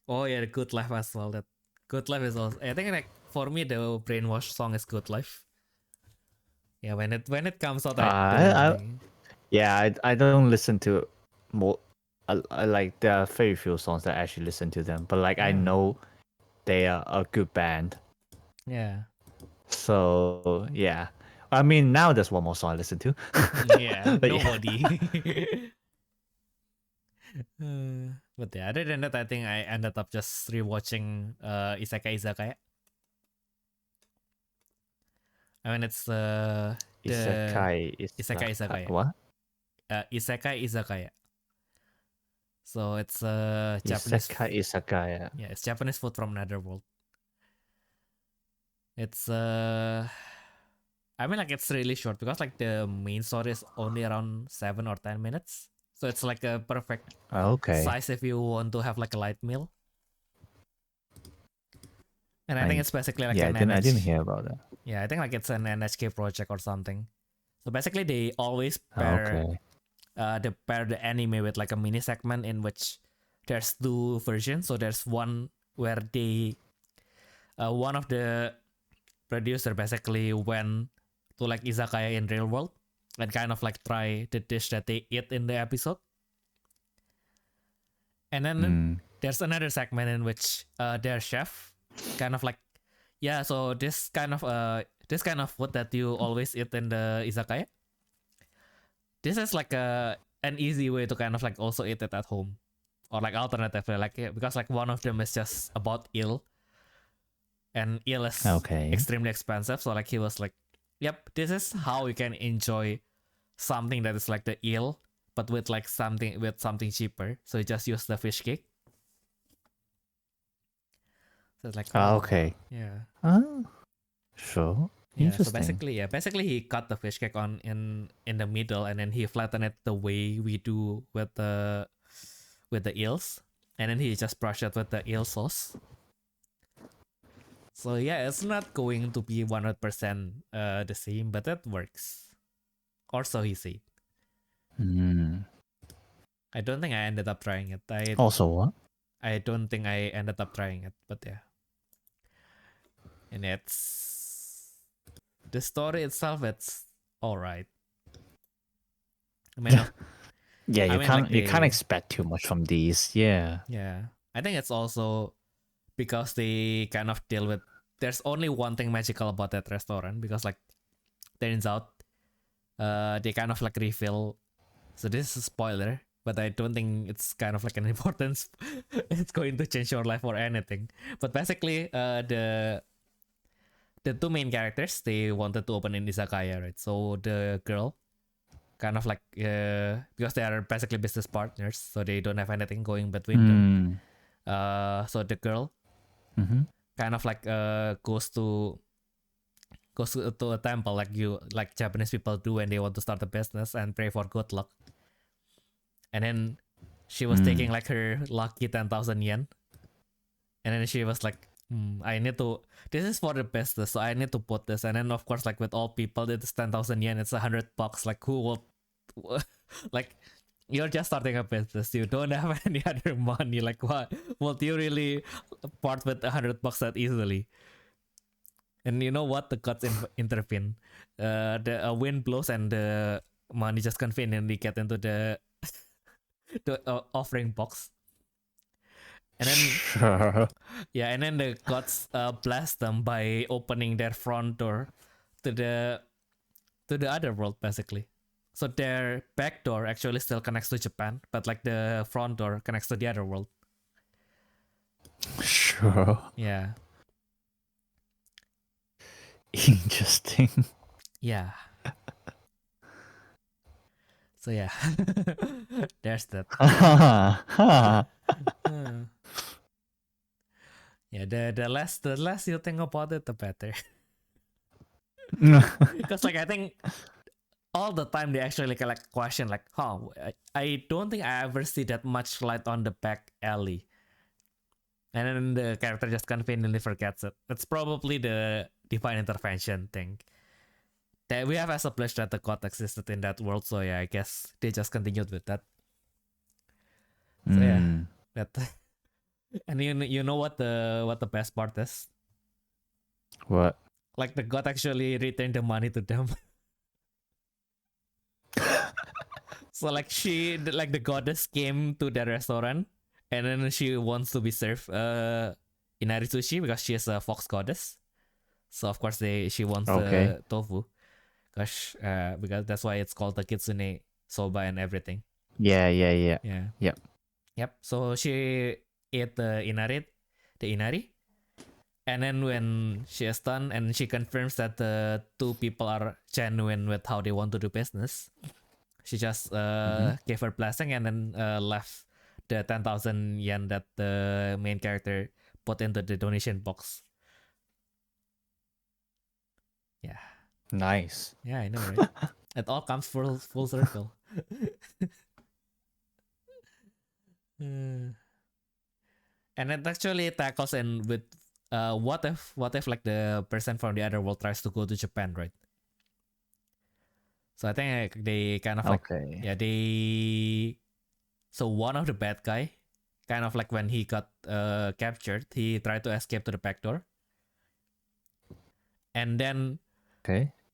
Oh yeah, the Good Life as well. That Good Life is also. I think like for me the brainwash song is Good Life. Yeah, when it comes out, I don't listen to more. I like there are very few songs that I actually listen to them, but like I know they are a good band. Yeah. So yeah, I mean now there's one more song I listen to. Yeah, nobody. But yeah, other than that, I think I ended up just rewatching Isekai Izakaya. I mean, it's the Isekai Izakaya. What? Isekai Izakaya. So it's Japanese. Izakaya. Yeah, it's Japanese food from another world. It's I mean, like, it's really short because like the main story is only around 7 or 10 minutes. So it's like a perfect size if you want to have like a light meal. And I think it's basically like I didn't hear about that. Yeah, I think like it's an NHK project or something. So basically they always pair they pair the anime with like a mini segment in which there's 2 versions. So there's one where they one of the producer basically went to like izakaya in real world and kind of like try the dish that they eat in the episode. And then there's another segment in which their chef kind of like, yeah, so this kind of food that you always eat in the izakaya, this is like an easy way to kind of like also eat it at home, or like alternatively, like, because like one of them is just about eel, and eel is extremely expensive. So like he was like, yep, this is how you can enjoy something that is like the eel, but with like something cheaper. So you just use the fish cake. So it's like, yeah. Sure. Yeah, so basically he cut the fish cake on in the middle, and then he flattened it the way we do with the eels, and then he just brushed it with the eel sauce. So yeah, it's not going to be 100% the same, but it works. Or so he said. I don't think I ended up trying it. Also what? I don't think I ended up trying it, but yeah. And it's the story itself, it's all right. I mean, you can't expect too much from these. Yeah. Yeah. I think it's also because they kind of deal with, there's only one thing magical about that restaurant, because like turns out they kind of like reveal, so this is a spoiler, but I don't think it's kind of like an importance it's going to change your life or anything. But basically the 2 main characters, they wanted to open an izakaya, right? So the girl kind of like because they are basically business partners, so they don't have anything going between them. So the girl kind of like goes to a temple like Japanese people do when they want to start a business, and pray for good luck. And then she was taking like her lucky 10,000 yen, and then she was like, I need to, this is for the business, so I need to put this. And then of course, like with all people, it's 10,000 yen, it's $100. Like who will like, you're just starting a business, you don't have any other money, like what would you really part with $100 that easily? And you know what, the gods intervene. The wind blows and the money just conveniently get into the offering box. And then and then the gods bless them by opening their front door to the other world, basically. So their back door actually still connects to Japan, but like the front door connects to the other world. Sure. Yeah. Interesting. Yeah. So yeah, there's that. Yeah, the less you think about it, the better. Because like I think all the time they actually like question like, I don't think I ever see that much light on the back alley. And then the character just conveniently forgets it. It's probably the divine intervention thing. That we have established that the god existed in that world, so yeah, I guess they just continued with that. So yeah, that. And you know what the best part is? What? Like the god actually returned the money to them. So like the goddess came to the restaurant, and then she wants to be served inari sushi because she is a fox goddess. So of course she wants the tofu, because that's why it's called the kitsune soba and everything. Yeah. Yeah. Yep. Yep. So she ate the inari, and then when she is done and she confirms that the two people are genuine with how they want to do business, she just gave her blessing and then left the 10,000 yen that the main character put into the donation box. Yeah. Nice. Yeah, I know, right? It all comes full circle. And it actually tackles in with what if like the person from the other world tries to go to Japan, right? So I think like, they kind of like so one of the bad guy kind of like when he got captured, he tried to escape to the back door, and then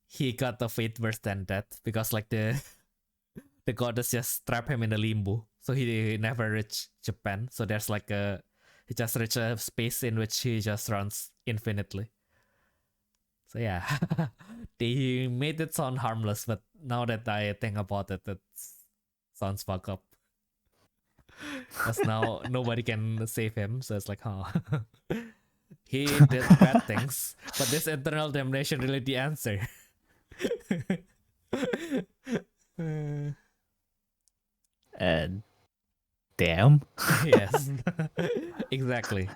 he got a fate worse than that because like the goddess just trapped him in the limbo, so he never reached Japan. So there's like he just reached a space in which he just runs infinitely. So yeah, they made it sound harmless, but now that I think about it, it sounds fucked up. Because now nobody can save him, so it's like, huh. He did bad things, but this eternal damnation really the answer. Damn. Yes. Exactly.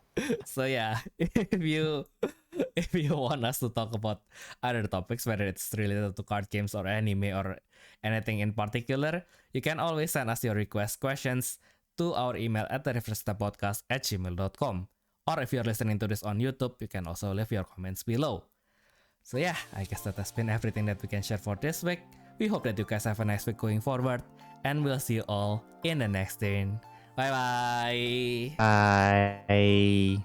So yeah, if you want us to talk about other topics, whether it's related to card games or anime or anything in particular, you can always send us your request questions to our email at therefreshsteppodcast@gmail.com. Or if you're listening to this on YouTube, you can also leave your comments below. So yeah, I guess that has been everything that we can share for this week. We hope that you guys have a nice week going forward, and we'll see you all in the next turn. Bye bye. Bye.